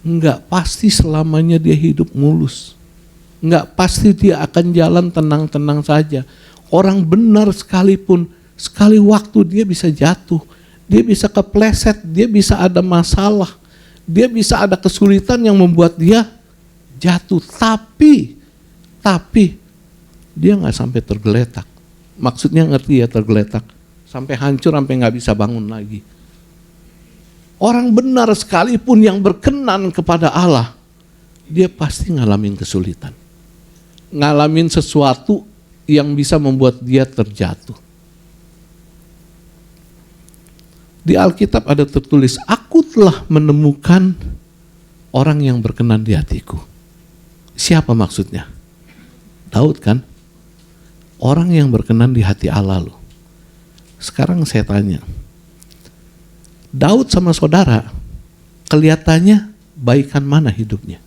nggak pasti selamanya dia hidup mulus. Nggak pasti dia akan jalan tenang-tenang saja. Orang benar sekalipun, sekali waktu dia bisa jatuh, dia bisa kepleset, dia bisa ada masalah, dia bisa ada kesulitan yang membuat dia jatuh. Tapi dia nggak sampai tergeletak. Maksudnya ngerti ya tergeletak? Sampai hancur, sampai nggak bisa bangun lagi. Orang benar sekalipun yang berkenan kepada Allah, dia pasti ngalamin kesulitan. Ngalamin sesuatu yang bisa membuat dia terjatuh. Di Alkitab ada tertulis, aku telah menemukan orang yang berkenan di hatiku. Siapa maksudnya? Daud kan? Orang yang berkenan di hati Allah loh. Sekarang saya tanya, Daud sama saudara, kelihatannya baikan mana hidupnya?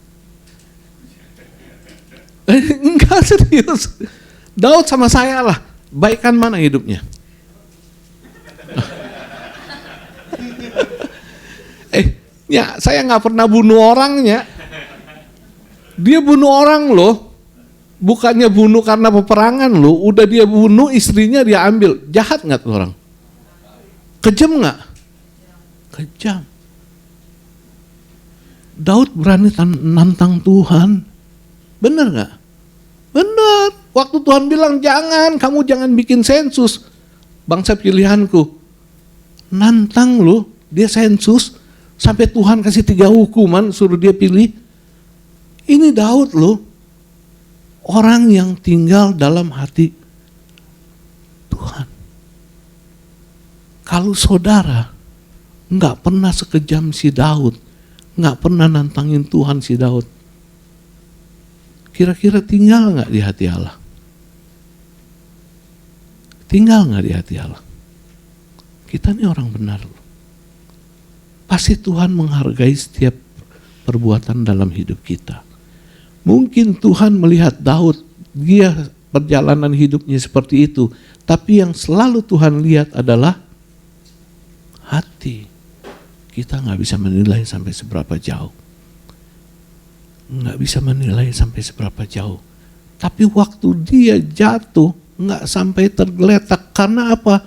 Enggak, serius. Daud sama saya lah, baikan mana hidupnya? Ya, saya nggak pernah bunuh orangnya. Dia bunuh orang loh. Bukannya bunuh karena peperangan loh. Udah dia bunuh, istrinya dia ambil. Jahat nggak tuh orang? Kejam nggak? Kejam. Daud berani nantang Tuhan. Bener nggak? Bener. Waktu Tuhan bilang kamu jangan bikin sensus. Bangsa pilihanku. Nantang loh, dia sensus. Sampai Tuhan kasih 3 hukuman, suruh dia pilih. Ini Daud loh. Orang yang tinggal dalam hati Tuhan. Kalau saudara nggak pernah sekejam si Daud, nggak pernah nantangin Tuhan si Daud, kira-kira tinggal nggak di hati Allah? Tinggal nggak di hati Allah? Kita ini orang benar loh. Pasti Tuhan menghargai setiap perbuatan dalam hidup kita. Mungkin Tuhan melihat Daud, dia perjalanan hidupnya seperti itu, tapi yang selalu Tuhan lihat adalah hati. Kita nggak bisa menilai sampai seberapa jauh. Nggak bisa menilai sampai seberapa jauh. Tapi waktu dia jatuh, nggak sampai tergeletak. Karena apa?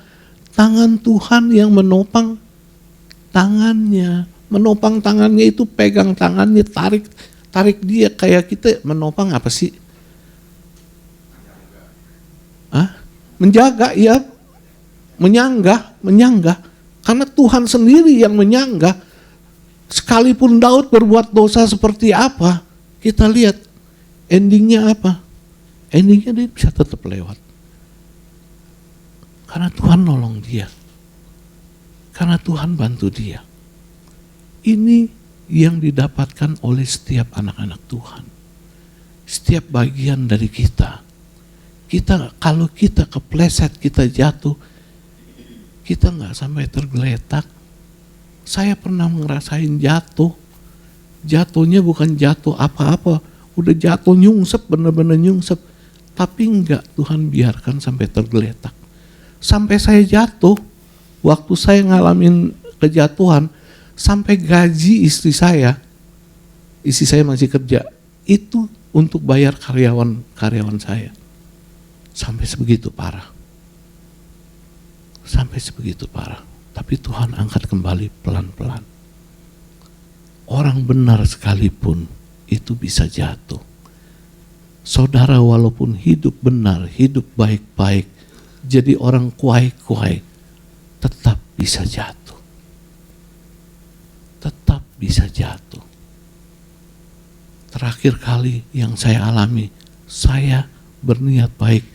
Tangan Tuhan yang menopang tangannya. Menopang tangannya itu pegang tangannya, tarik dia. Kayak kita menopang apa sih? Menjaga, ya. Menyanggah. Karena Tuhan sendiri yang menyanggah. Sekalipun Daud berbuat dosa seperti apa, kita lihat endingnya apa? Endingnya dia bisa tetap lewat. Karena Tuhan nolong dia. Karena Tuhan bantu dia. Ini yang didapatkan oleh setiap anak-anak Tuhan. Setiap bagian dari kita. Kalau kita kepleset, kita jatuh, kita nggak sampai tergeletak. Saya pernah ngerasain jatuh. Jatuhnya bukan jatuh apa-apa. Udah jatuh nyungsep, bener-bener nyungsep. Tapi enggak, Tuhan biarkan sampai tergeletak. Sampai saya jatuh, waktu saya ngalamin kejatuhan, sampai gaji istri saya masih kerja, itu untuk bayar karyawan saya. Sampai sebegitu parah. Tapi Tuhan angkat kembali pelan-pelan. Orang benar sekalipun itu bisa jatuh. Saudara walaupun hidup benar, hidup baik-baik, jadi orang kuai-kuai, tetap bisa jatuh. Tetap bisa jatuh. Terakhir kali yang saya alami, saya berniat baik,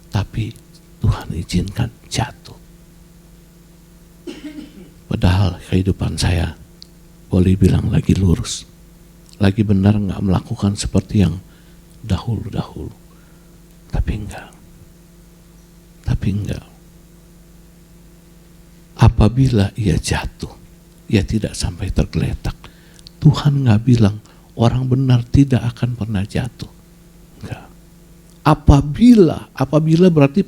tapi Tuhan izinkan jatuh. Padahal kehidupan saya boleh bilang lagi lurus, lagi benar, nggak melakukan seperti yang dahulu-dahulu. Tapi enggak. Apabila ia jatuh, ia tidak sampai tergeletak. Tuhan nggak bilang orang benar tidak akan pernah jatuh. Enggak. Apabila berarti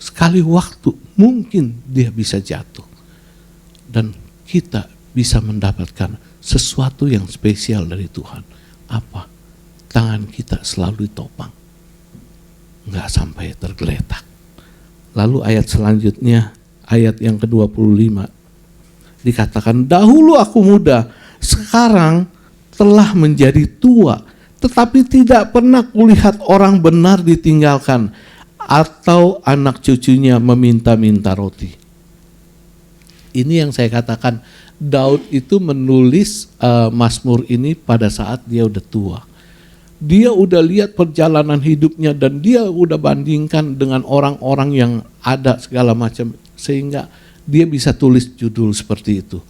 sekali waktu mungkin dia bisa jatuh. Dan kita bisa mendapatkan sesuatu yang spesial dari Tuhan. Apa? Tangan kita selalu ditopang. Enggak sampai tergeletak. Lalu ayat selanjutnya, ayat yang ke-25. Dikatakan, dahulu aku muda, sekarang telah menjadi tua. Tetapi tidak pernah kulihat orang benar ditinggalkan, atau anak cucunya meminta-minta roti. Ini yang saya katakan, Daud itu menulis Mazmur ini pada saat dia udah tua. Dia udah lihat perjalanan hidupnya dan dia udah bandingkan dengan orang-orang yang ada segala macam, sehingga dia bisa tulis judul seperti itu.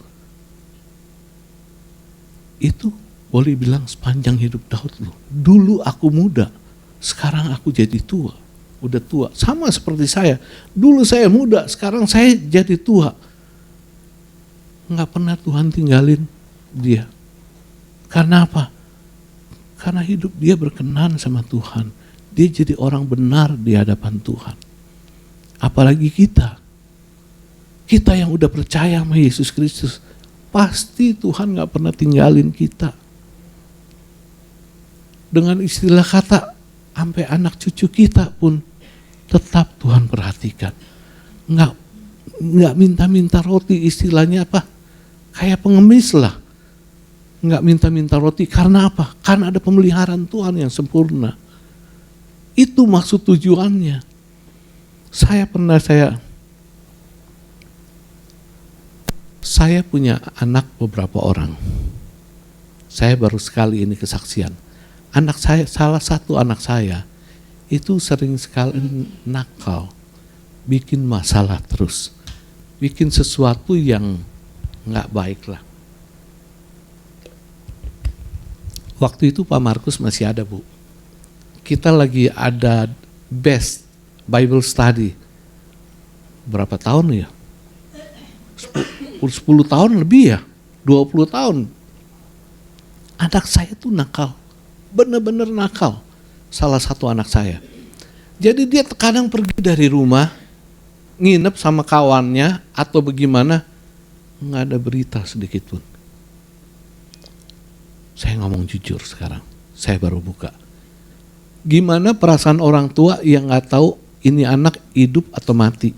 Itu boleh bilang sepanjang hidup Daud loh. Dulu aku muda, sekarang aku jadi tua. Udah tua, sama seperti saya. Dulu saya muda, sekarang saya jadi tua. Nggak pernah Tuhan tinggalin dia. Karena apa? Karena hidup dia berkenan sama Tuhan. Dia jadi orang benar di hadapan Tuhan. Apalagi kita. Kita yang udah percaya sama Yesus Kristus. pasti Tuhan gak pernah tinggalin kita. Dengan istilah kata, sampai anak cucu kita pun tetap Tuhan perhatikan. Nggak minta-minta roti, istilahnya apa? Kayak pengemis lah. Nggak minta-minta roti, karena apa? Karena ada pemeliharaan Tuhan yang sempurna. Itu maksud tujuannya. Saya punya anak beberapa orang. Saya baru sekali ini kesaksian. Anak saya, salah satu anak saya, itu sering sekali nakal. Bikin masalah terus. Bikin sesuatu yang nggak baik lah. Waktu itu Pak Markus masih ada, Bu. Kita lagi ada best Bible study. Berapa tahun ya? 10 tahun lebih ya? 20 tahun. Anak saya tuh nakal. Bener-bener nakal. Salah satu anak saya. Jadi dia kadang pergi dari rumah, nginep sama kawannya atau bagaimana, nggak ada berita sedikit pun. Saya ngomong jujur sekarang, saya baru buka. Gimana perasaan orang tua yang nggak tahu ini anak hidup atau mati?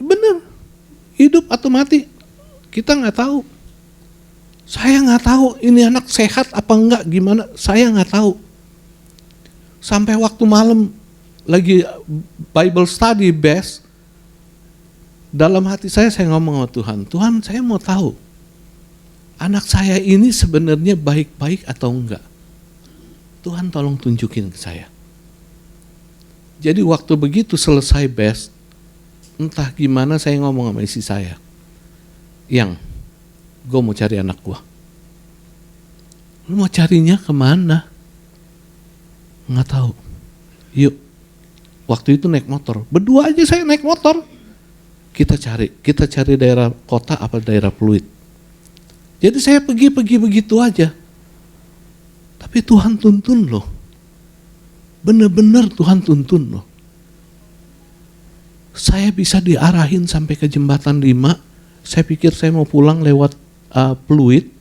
Bener, hidup atau mati, kita nggak tahu. Saya nggak tahu ini anak sehat apa enggak, gimana? Saya nggak tahu. Sampai waktu malam lagi Bible study best, dalam hati saya ngomong sama Tuhan, Tuhan saya mau tahu anak saya ini sebenarnya baik-baik atau enggak. Tuhan tolong tunjukin ke saya. Jadi waktu begitu selesai best, entah gimana saya ngomong sama istri saya, yang gue mau cari anak gue. Lu mau carinya kemana? Nggak tahu. Yuk. Waktu itu naik motor. Berdua aja saya naik motor. Kita cari daerah kota apa daerah Pluit. Jadi saya pergi begitu aja. Tapi Tuhan tuntun loh. Bener-bener Tuhan tuntun loh. Saya bisa diarahin sampai ke jembatan 5. Saya pikir saya mau pulang lewat Pluit.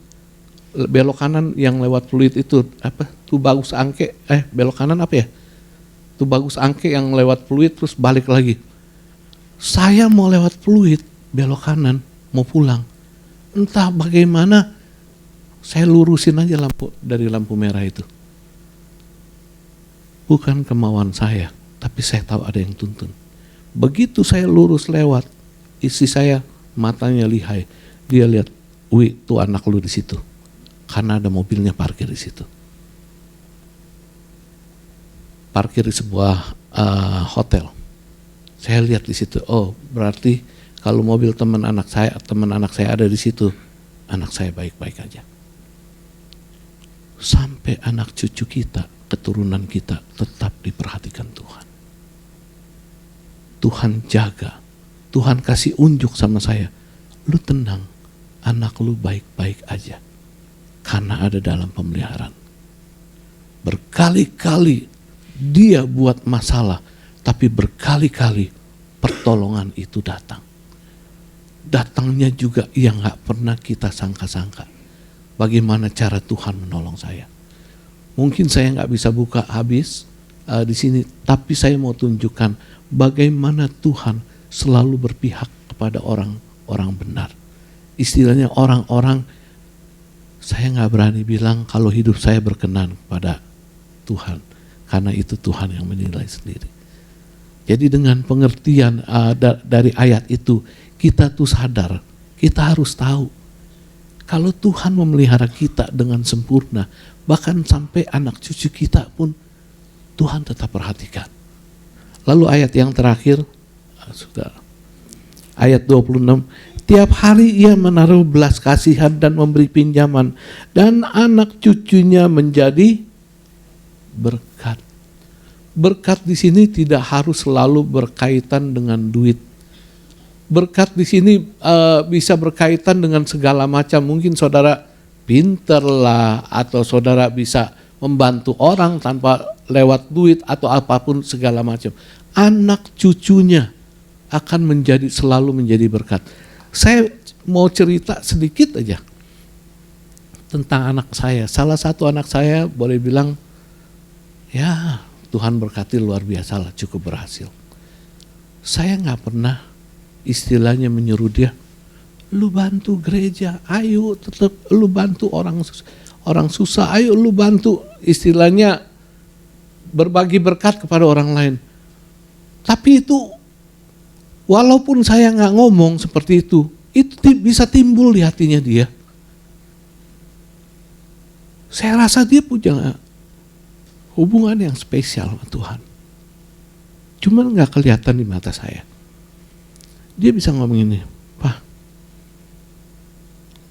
Belok kanan yang lewat Pluit itu apa? Tubagus Angke. Belok kanan apa ya? Tubagus Angke yang lewat Pluit terus balik lagi. Saya mau lewat Pluit, belok kanan, mau pulang. Entah bagaimana, saya lurusin aja lampu dari lampu merah itu. Bukan kemauan saya, tapi saya tahu ada yang tuntun. Begitu saya lurus lewat, istri saya matanya lihai. Dia lihat, wih, tuh anak lu di situ. Karena ada mobilnya parkir di situ. Parkir di sebuah hotel. Saya lihat di situ, oh berarti kalau mobil teman anak saya ada di situ, anak saya baik-baik aja. Sampai anak cucu kita, keturunan kita tetap diperhatikan Tuhan. Tuhan jaga, Tuhan kasih unjuk sama saya, lu tenang, anak lu baik-baik aja, karena ada dalam pemeliharaan. Berkali-kali dia buat masalah, tapi berkali-kali pertolongan itu datang. Datangnya juga yang gak pernah kita sangka-sangka. Bagaimana cara Tuhan menolong saya. Mungkin saya gak bisa buka habis di sini, tapi saya mau tunjukkan bagaimana Tuhan selalu berpihak kepada orang-orang benar. Istilahnya orang-orang, saya gak berani bilang kalau hidup saya berkenan kepada Tuhan. Karena itu Tuhan yang menilai sendiri. Jadi dengan pengertian dari ayat itu, kita tuh sadar, kita harus tahu. Kalau Tuhan memelihara kita dengan sempurna, bahkan sampai anak cucu kita pun, Tuhan tetap perhatikan. Lalu ayat yang terakhir, sudah ayat 26, tiap hari ia menaruh belas kasihan dan memberi pinjaman, dan anak cucunya menjadi berkat. Berkat di sini tidak harus selalu berkaitan dengan duit. Berkat di sini bisa berkaitan dengan segala macam. Mungkin saudara pinter lah, atau saudara bisa membantu orang tanpa lewat duit atau apapun segala macam. Anak cucunya akan selalu menjadi berkat. Saya mau cerita sedikit aja tentang anak saya. Salah satu anak saya boleh bilang, ya Tuhan berkati luar biasa lah, cukup berhasil. Saya nggak pernah istilahnya menyuruh dia, lu bantu gereja, ayo tetap lu bantu orang susah, ayo lu bantu, istilahnya berbagi berkat kepada orang lain. Tapi itu walaupun saya nggak ngomong seperti itu bisa timbul di hatinya dia. Saya rasa dia punya hubungan yang spesial sama Tuhan. Cuman nggak kelihatan di mata saya. Dia bisa ngomong ini, Pak,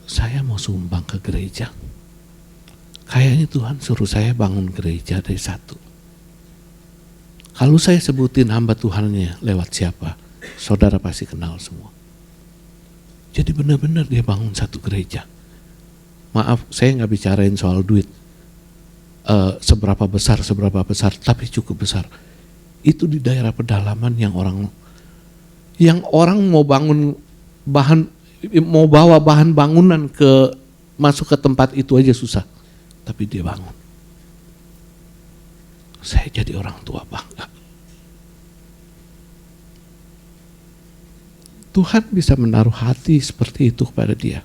saya mau sumbang ke gereja. Kayaknya Tuhan suruh saya bangun gereja dari satu. Kalau saya sebutin hamba Tuhannya lewat siapa, saudara pasti kenal semua. Jadi benar-benar dia bangun satu gereja. Maaf, saya nggak bicarain soal duit. Seberapa besar, tapi cukup besar. Itu di daerah pedalaman yang orang mau bangun mau bawa bahan bangunan masuk ke tempat itu aja susah. Tapi dia bangun. Saya jadi orang tua bangga. Tuhan bisa menaruh hati seperti itu kepada dia.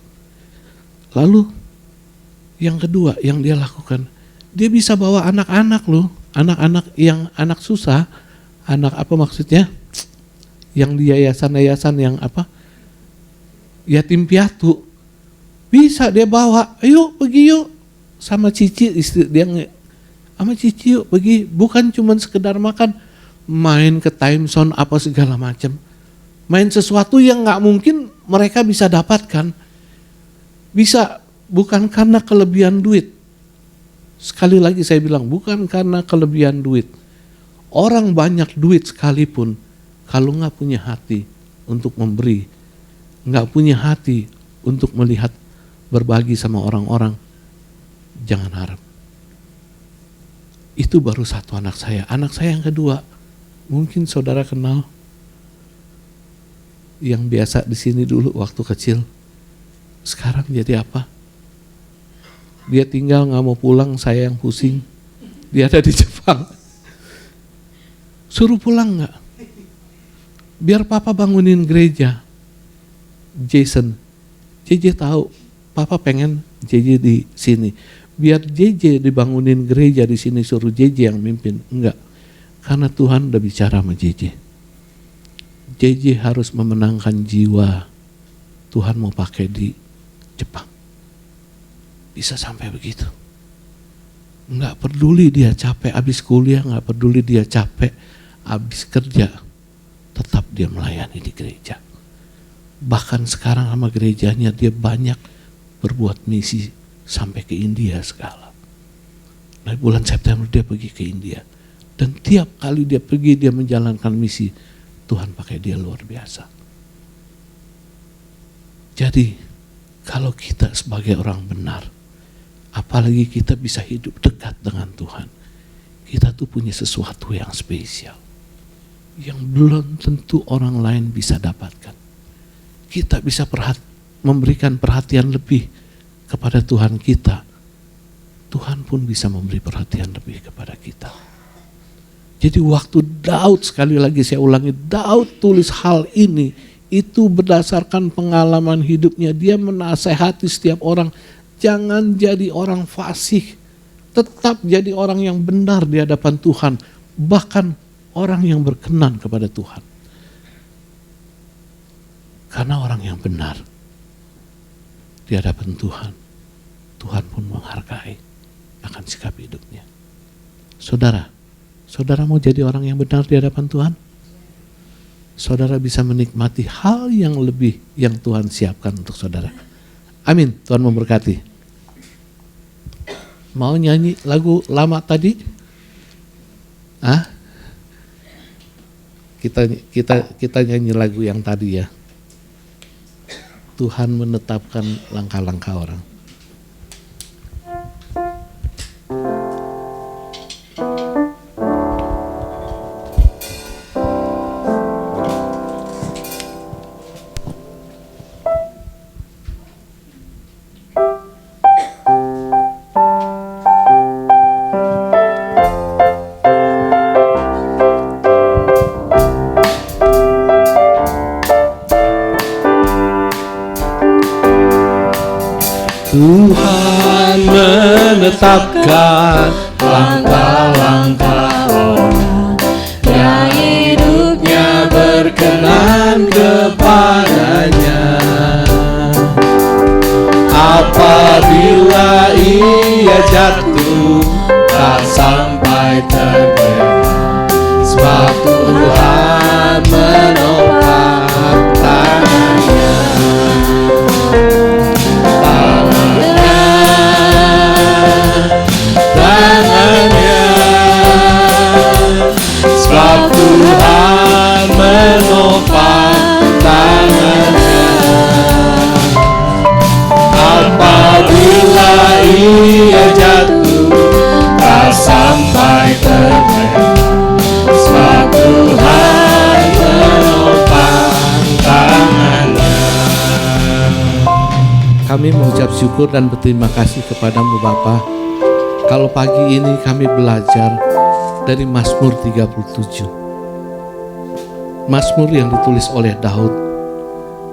Lalu yang kedua yang dia lakukan, dia bisa bawa anak-anak loh, anak-anak yang anak susah, anak apa maksudnya? Yang di yayasan-yayasan yang apa? Yatim piatu. Bisa dia bawa, ayo pergi yuk sama Cici, istri dia sama Cici yuk pergi, bukan cuma sekedar makan, main ke time zone apa segala macam, main sesuatu yang nggak mungkin mereka bisa dapatkan, bisa bukan karena kelebihan duit. Sekali lagi saya bilang bukan karena kelebihan duit. Orang banyak duit sekalipun kalau nggak punya hati untuk memberi, nggak punya hati untuk melihat berbagi sama orang-orang, jangan harap. Itu baru satu anak saya. Anak saya yang kedua, mungkin saudara kenal, yang biasa di sini dulu waktu kecil. Sekarang jadi apa? Dia tinggal nggak mau pulang, saya yang pusing. Dia ada di Jepang. Suruh pulang nggak? Biar papa bangunin gereja. Jason, JJ tahu, papa pengen JJ di sini. Biar JJ dibangunin gereja di sini, suruh JJ yang mimpin. Enggak, karena Tuhan udah bicara sama JJ. JJ harus memenangkan jiwa. Tuhan mau pakai di Jepang. Bisa sampai begitu. Enggak peduli dia capek habis kuliah, enggak peduli dia capek habis kerja, tetap dia melayani di gereja. Bahkan sekarang sama gerejanya dia banyak berbuat misi sampai ke India segala. Nah, bulan September dia pergi ke India. Dan tiap kali dia pergi, dia menjalankan misi, Tuhan pakai dia luar biasa. Jadi, kalau kita sebagai orang benar, apalagi kita bisa hidup dekat dengan Tuhan, kita tuh punya sesuatu yang spesial, yang belum tentu orang lain bisa dapatkan. Kita bisa memberikan perhatian lebih kepada Tuhan kita, Tuhan pun bisa memberi perhatian lebih kepada kita. Jadi waktu Daud, sekali lagi saya ulangi, Daud tulis hal ini, itu berdasarkan pengalaman hidupnya. Dia menasehati setiap orang, jangan jadi orang fasih, tetap jadi orang yang benar di hadapan Tuhan, bahkan orang yang berkenan kepada Tuhan. Karena orang yang benar di hadapan Tuhan, Tuhan pun menghargai akan sikap hidupnya. Saudara mau jadi orang yang benar di hadapan Tuhan? Saudara bisa menikmati hal yang lebih yang Tuhan siapkan untuk saudara. Amin, Tuhan memberkati. Mau nyanyi lagu lama tadi? Kita nyanyi lagu yang tadi ya. Tuhan menetapkan langkah-langkah orang. alangkah orang yang hidupnya berkenan kepadanya. Apabila ia jatuh tak sampai tergerak, sebab Tuhan menopang tangannya. Tangannya, sebab Tuhan menopang tangannya. Apabila ia jatuh tak sampai tergerak, sebab Tuhan menopang tangannya. Kami mengucap syukur dan berterima kasih kepadamu Bapa. Kalau pagi ini kami belajar dari Mazmur 37. Mazmur yang ditulis oleh Daud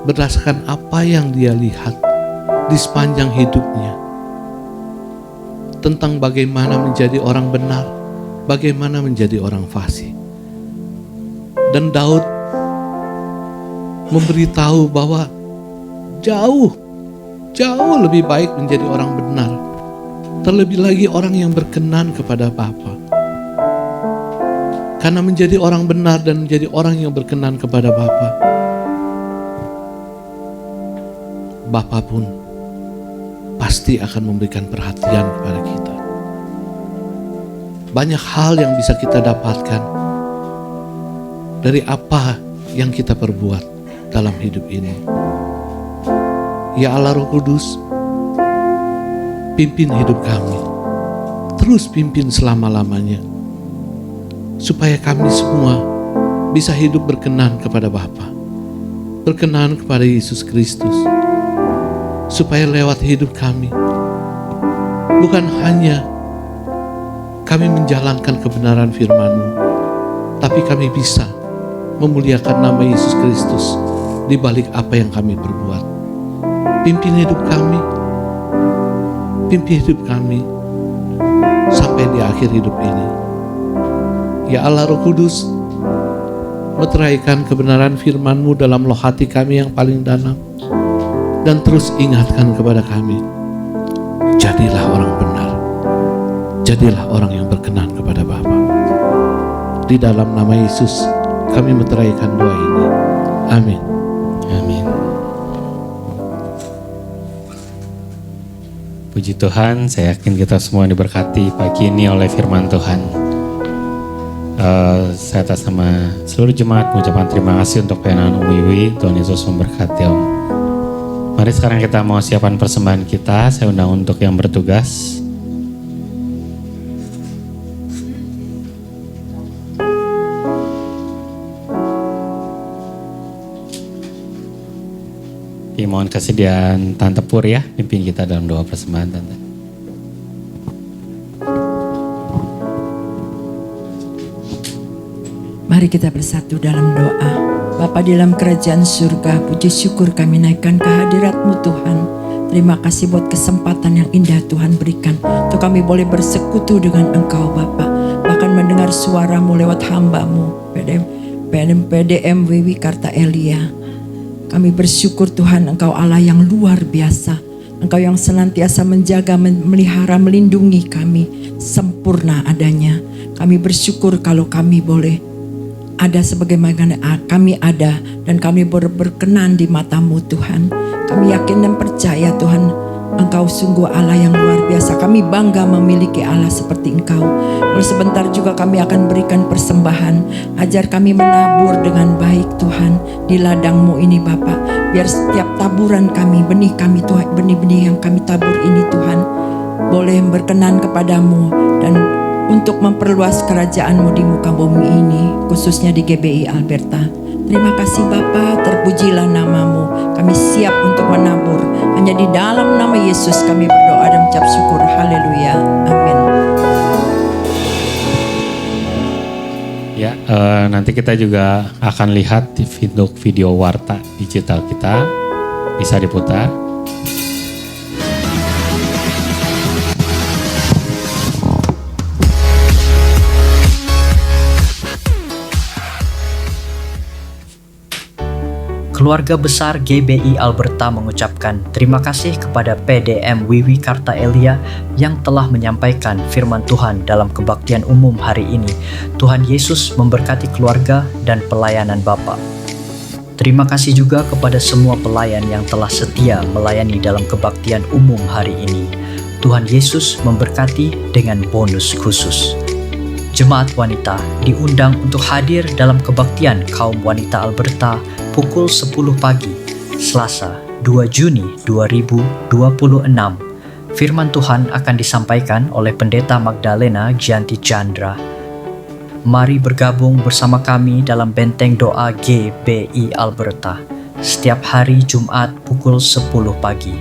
berdasarkan apa yang dia lihat di sepanjang hidupnya, tentang bagaimana menjadi orang benar, bagaimana menjadi orang fasik. Dan Daud memberitahu bahwa jauh lebih baik menjadi orang benar, terlebih lagi orang yang berkenan kepada Bapa. Karena menjadi orang benar dan menjadi orang yang berkenan kepada Bapa, Bapa pun pasti akan memberikan perhatian kepada kita. Banyak hal yang bisa kita dapatkan dari apa yang kita perbuat dalam hidup ini. Ya Allah Roh Kudus, pimpin hidup kami, terus pimpin selama-lamanya, supaya kami semua bisa hidup berkenan kepada Bapa, berkenan kepada Yesus Kristus, supaya lewat hidup kami bukan hanya kami menjalankan kebenaran firman-Mu, tapi kami bisa memuliakan nama Yesus Kristus di balik apa yang kami perbuat. Pimpin hidup kami, pimpin hidup kami sampai di akhir hidup ini. Ya Allah Roh Kudus, meteraikan kebenaran firman-Mu dalam loh hati kami yang paling dalam, dan terus ingatkan kepada kami, jadilah orang benar, jadilah orang yang berkenan kepada Bapa. Di dalam nama Yesus kami meteraikan doa ini. Amin. Amin. Puji Tuhan, saya yakin kita semua diberkati pagi ini oleh firman Tuhan. Saya atas nama seluruh jemaat mengucapkan terima kasih untuk pelayanan Om Wiwi. Tuhan Yesus memberkati Om. Mari sekarang kita mau siapkan persembahan kita. Saya undang untuk yang bertugas. Mohon kesediaan Tante Pur ya, pimpin kita dalam doa persembahan Tante. Mari kita bersatu dalam doa. Bapa di dalam kerajaan surga, puji syukur kami naikkan kehadirat-Mu Tuhan. Terima kasih buat kesempatan yang indah Tuhan berikan untuk kami boleh bersekutu dengan Engkau Bapa, bahkan mendengar suara-Mu lewat hamba-Mu PDM Wiwi Karta Elia. Kami bersyukur Tuhan, Engkau Allah yang luar biasa. Engkau yang senantiasa menjaga, memelihara, melindungi kami sempurna adanya. Kami bersyukur kalau kami boleh ada sebagaimana kami ada, dan kami berkenan di mata-Mu Tuhan. Kami yakin dan percaya Tuhan, Engkau sungguh Allah yang luar biasa. Kami bangga memiliki Allah seperti Engkau. Lalu sebentar juga kami akan berikan persembahan. Ajar kami menabur dengan baik Tuhan di ladang-Mu ini Bapa. Biar setiap taburan kami, benih kami Tuhan, benih-benih yang kami tabur ini Tuhan, boleh berkenan kepadamu dan untuk memperluas kerajaan-Mu di muka bumi ini, khususnya di GBI Alberta. Terima kasih Bapa, terpujilah nama-Mu. Kami siap untuk menabur. Hanya di dalam nama Yesus kami berdoa dan mengucap syukur. Haleluya. Amin. Ya, nanti kita juga akan lihat di video warta digital kita. Bisa diputar. Keluarga besar GBI Alberta mengucapkan terima kasih kepada PDM Wiwi Kartaelia yang telah menyampaikan firman Tuhan dalam kebaktian umum hari ini. Tuhan Yesus memberkati keluarga dan pelayanan Bapak. Terima kasih juga kepada semua pelayan yang telah setia melayani dalam kebaktian umum hari ini. Tuhan Yesus memberkati dengan bonus khusus. Jemaat wanita diundang untuk hadir dalam kebaktian kaum wanita Alberta pukul 10 pagi, Selasa 2 Juni 2026. Firman Tuhan akan disampaikan oleh Pendeta Magdalena Gianti Chandra. Mari bergabung bersama kami dalam benteng doa GBI Alberta setiap hari Jumat pukul 10 pagi.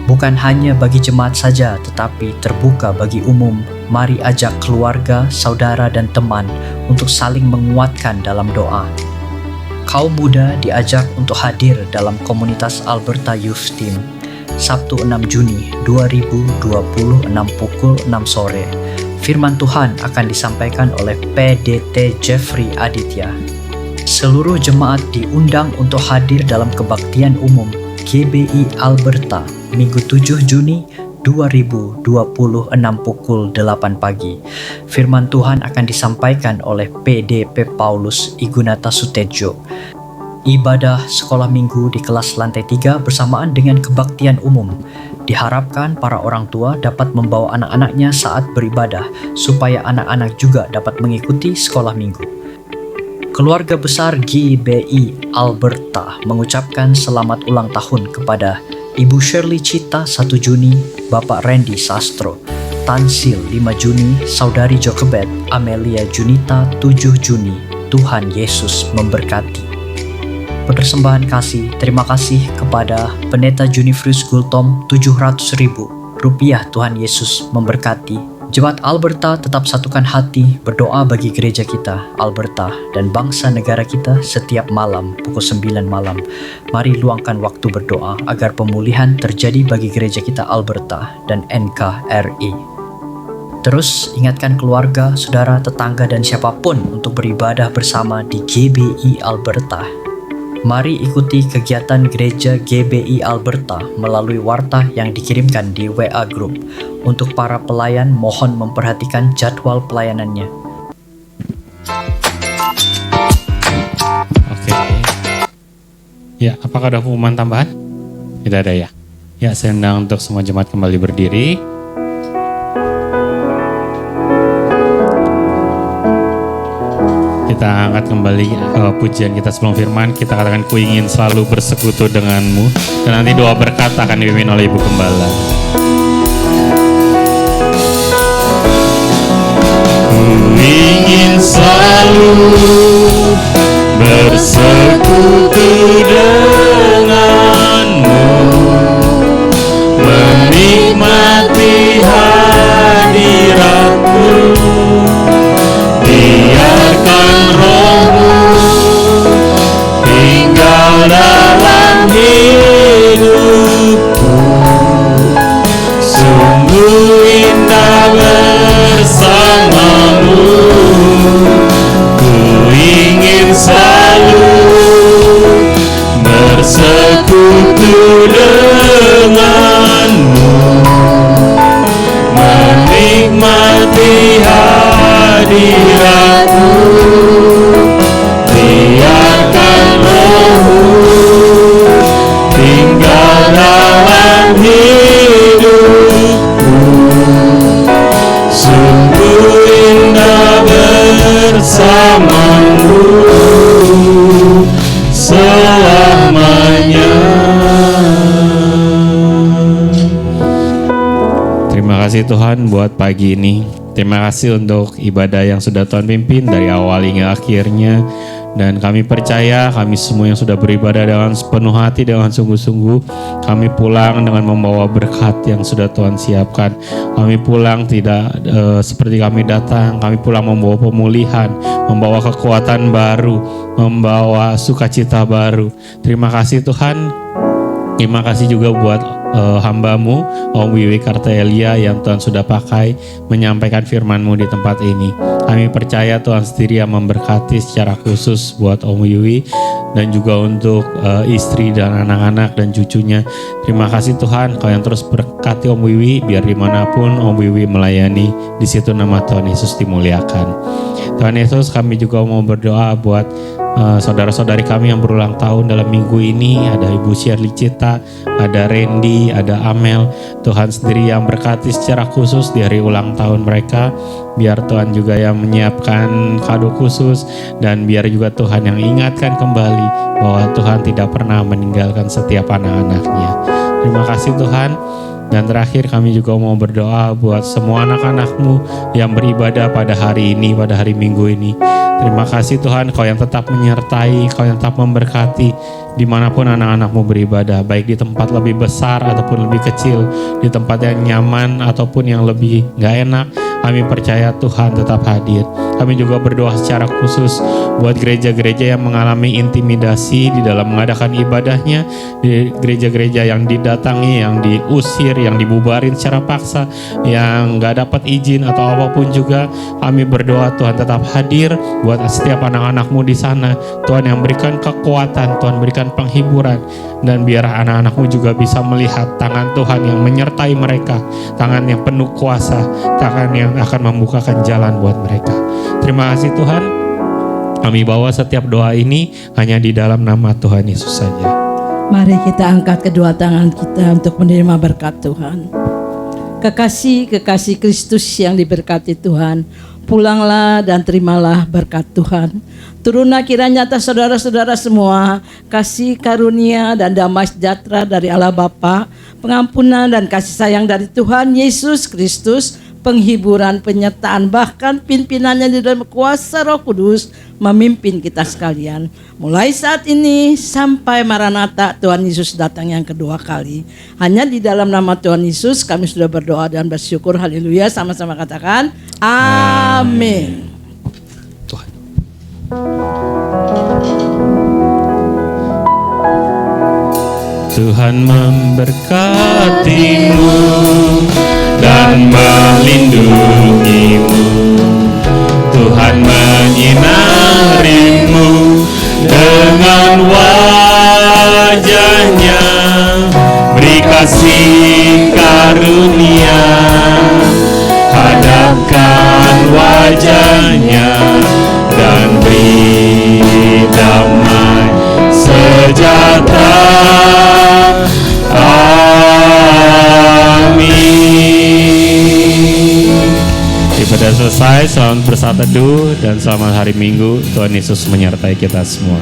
Bukan hanya bagi jemaat saja, tetapi terbuka bagi umum. Mari ajak keluarga, saudara, dan teman untuk saling menguatkan dalam doa. Kaum muda diajak untuk hadir dalam komunitas Alberta Youth Team, Sabtu 6 Juni 2026 pukul 6 sore. Firman Tuhan akan disampaikan oleh PDT Jeffrey Aditya. Seluruh jemaat diundang untuk hadir dalam kebaktian umum GBI Alberta Minggu 7 Juni 2026 pukul 8 pagi. Firman Tuhan akan disampaikan oleh PDP Paulus Igunata Sutejo. Ibadah sekolah minggu di kelas lantai 3 bersamaan dengan kebaktian umum. Diharapkan para orang tua dapat membawa anak-anaknya saat beribadah supaya anak-anak juga dapat mengikuti sekolah minggu. Keluarga besar GBI Alberta mengucapkan selamat ulang tahun kepada Ibu Shirley Cita 1 Juni, Bapak Randy Sastro, Tansil 5 Juni, Saudari Jokebet Amelia Junita 7 Juni. Tuhan Yesus memberkati. Persembahan kasih, terima kasih kepada Pendeta Junifrius Gultom 700.000 rupiah. Tuhan Yesus memberkati. Jemaat Alberta tetap satukan hati berdoa bagi gereja kita, Alberta, dan bangsa negara kita setiap malam pukul 9 malam. Mari luangkan waktu berdoa agar pemulihan terjadi bagi gereja kita Alberta dan NKRI. Terus ingatkan keluarga, saudara, tetangga, dan siapapun untuk beribadah bersama di GBI Alberta. Mari ikuti kegiatan gereja GBI Alberta melalui warta yang dikirimkan di WA Group. Untuk para pelayan, mohon memperhatikan jadwal pelayanannya. Oke. Ya, apakah ada pengumuman tambahan? Tidak ada ya? Ya, saya undang untuk semua jemaat kembali berdiri. Kita angkat kembali pujian kita sebelum firman. Kita katakan, ku ingin selalu bersekutu denganmu. Dan nanti doa berkat akan dipimpin oleh Ibu Gembala. Ku ingin selalu bersekutu denganmu, menikmati hadiratmu. Biarkan rohmu tinggal dalam hidupku. Sungguh indah bersamamu. Ku ingin selalu bersekutu denganmu, menikmati hadiratmu. Biarkan rohmu tinggal dalam hidupku. Sungguh indah bersamamu selamanya. Terima kasih Tuhan buat pagi ini. Terima kasih untuk ibadah yang sudah Tuhan pimpin dari awal hingga akhirnya. Dan kami percaya kami semua yang sudah beribadah dengan sepenuh hati, dengan sungguh-sungguh, kami pulang dengan membawa berkat yang sudah Tuhan siapkan. Kami pulang tidak seperti kami datang. Kami pulang membawa pemulihan, membawa kekuatan baru, membawa sukacita baru. Terima kasih Tuhan. Terima kasih juga buat hamba-Mu, Om Wiwi Kartaelia, yang Tuhan sudah pakai menyampaikan firman-Mu di tempat ini. Kami percaya Tuhan sendiri yang memberkati secara khusus buat Om Wiwi dan juga untuk istri dan anak-anak dan cucunya. Terima kasih Tuhan, Kau yang terus berkati Om Wiwi, biar dimanapun Om Wiwi melayani, di situ nama Tuhan Yesus dimuliakan. Tuhan Yesus, kami juga mau berdoa buat saudara-saudari kami yang berulang tahun dalam minggu ini. Ada Ibu Shirley Cita, ada Randy, ada Amel. Tuhan sendiri yang berkati secara khusus di hari ulang tahun mereka. Biar Tuhan juga yang menyiapkan kado khusus, dan biar juga Tuhan yang ingatkan kembali bahwa Tuhan tidak pernah meninggalkan setiap anak-anaknya. Terima kasih Tuhan. Dan terakhir kami juga mau berdoa buat semua anak-anak-Mu yang beribadah pada hari ini, pada hari Minggu ini. Terima kasih Tuhan, Kau yang tetap menyertai, Kau yang tetap memberkati dimanapun anak-anak-Mu beribadah, baik di tempat lebih besar ataupun lebih kecil, di tempat yang nyaman ataupun yang lebih gak enak. Kami percaya Tuhan tetap hadir. Kami juga berdoa secara khusus buat gereja-gereja yang mengalami intimidasi di dalam mengadakan ibadahnya, di gereja-gereja yang didatangi, yang diusir, yang dibubarin secara paksa, yang gak dapat izin atau apapun juga. Kami berdoa Tuhan tetap hadir buat setiap anak-anak-Mu di sana. Tuhan yang berikan kekuatan, Tuhan berikan penghiburan, dan biar anak-anak-Mu juga bisa melihat tangan Tuhan yang menyertai mereka, tangan yang penuh kuasa, tangan yang akan membukakan jalan buat mereka. Terima kasih Tuhan. Kami bawa setiap doa ini hanya di dalam nama Tuhan Yesus saja. Mari kita angkat kedua tangan kita untuk menerima berkat Tuhan. Kekasih Kristus yang diberkati Tuhan, pulanglah dan terimalah berkat Tuhan. Turunlah kiranya atas saudara-saudara semua kasih karunia dan damai sejahtera dari Allah Bapa, pengampunan dan kasih sayang dari Tuhan Yesus Kristus, penghiburan, penyertaan, bahkan pimpinannya di dalam kuasa Roh Kudus memimpin kita sekalian. Mulai saat ini sampai Maranatha Tuhan Yesus datang yang kedua kali. Hanya di dalam nama Tuhan Yesus kami sudah berdoa dan bersyukur. Haleluya. Sama-sama katakan amin. Tuhan. Tuhan memberkatimu dan melindungimu. Tuhan menyinarimu dengan wajah-Nya, beri kasih karunia, hadapkan wajah-Nya dan beri damai sejahtera. Ibadah selesai, selamat bersatu teduh dan selamat hari Minggu. Tuhan Yesus menyertai kita semua.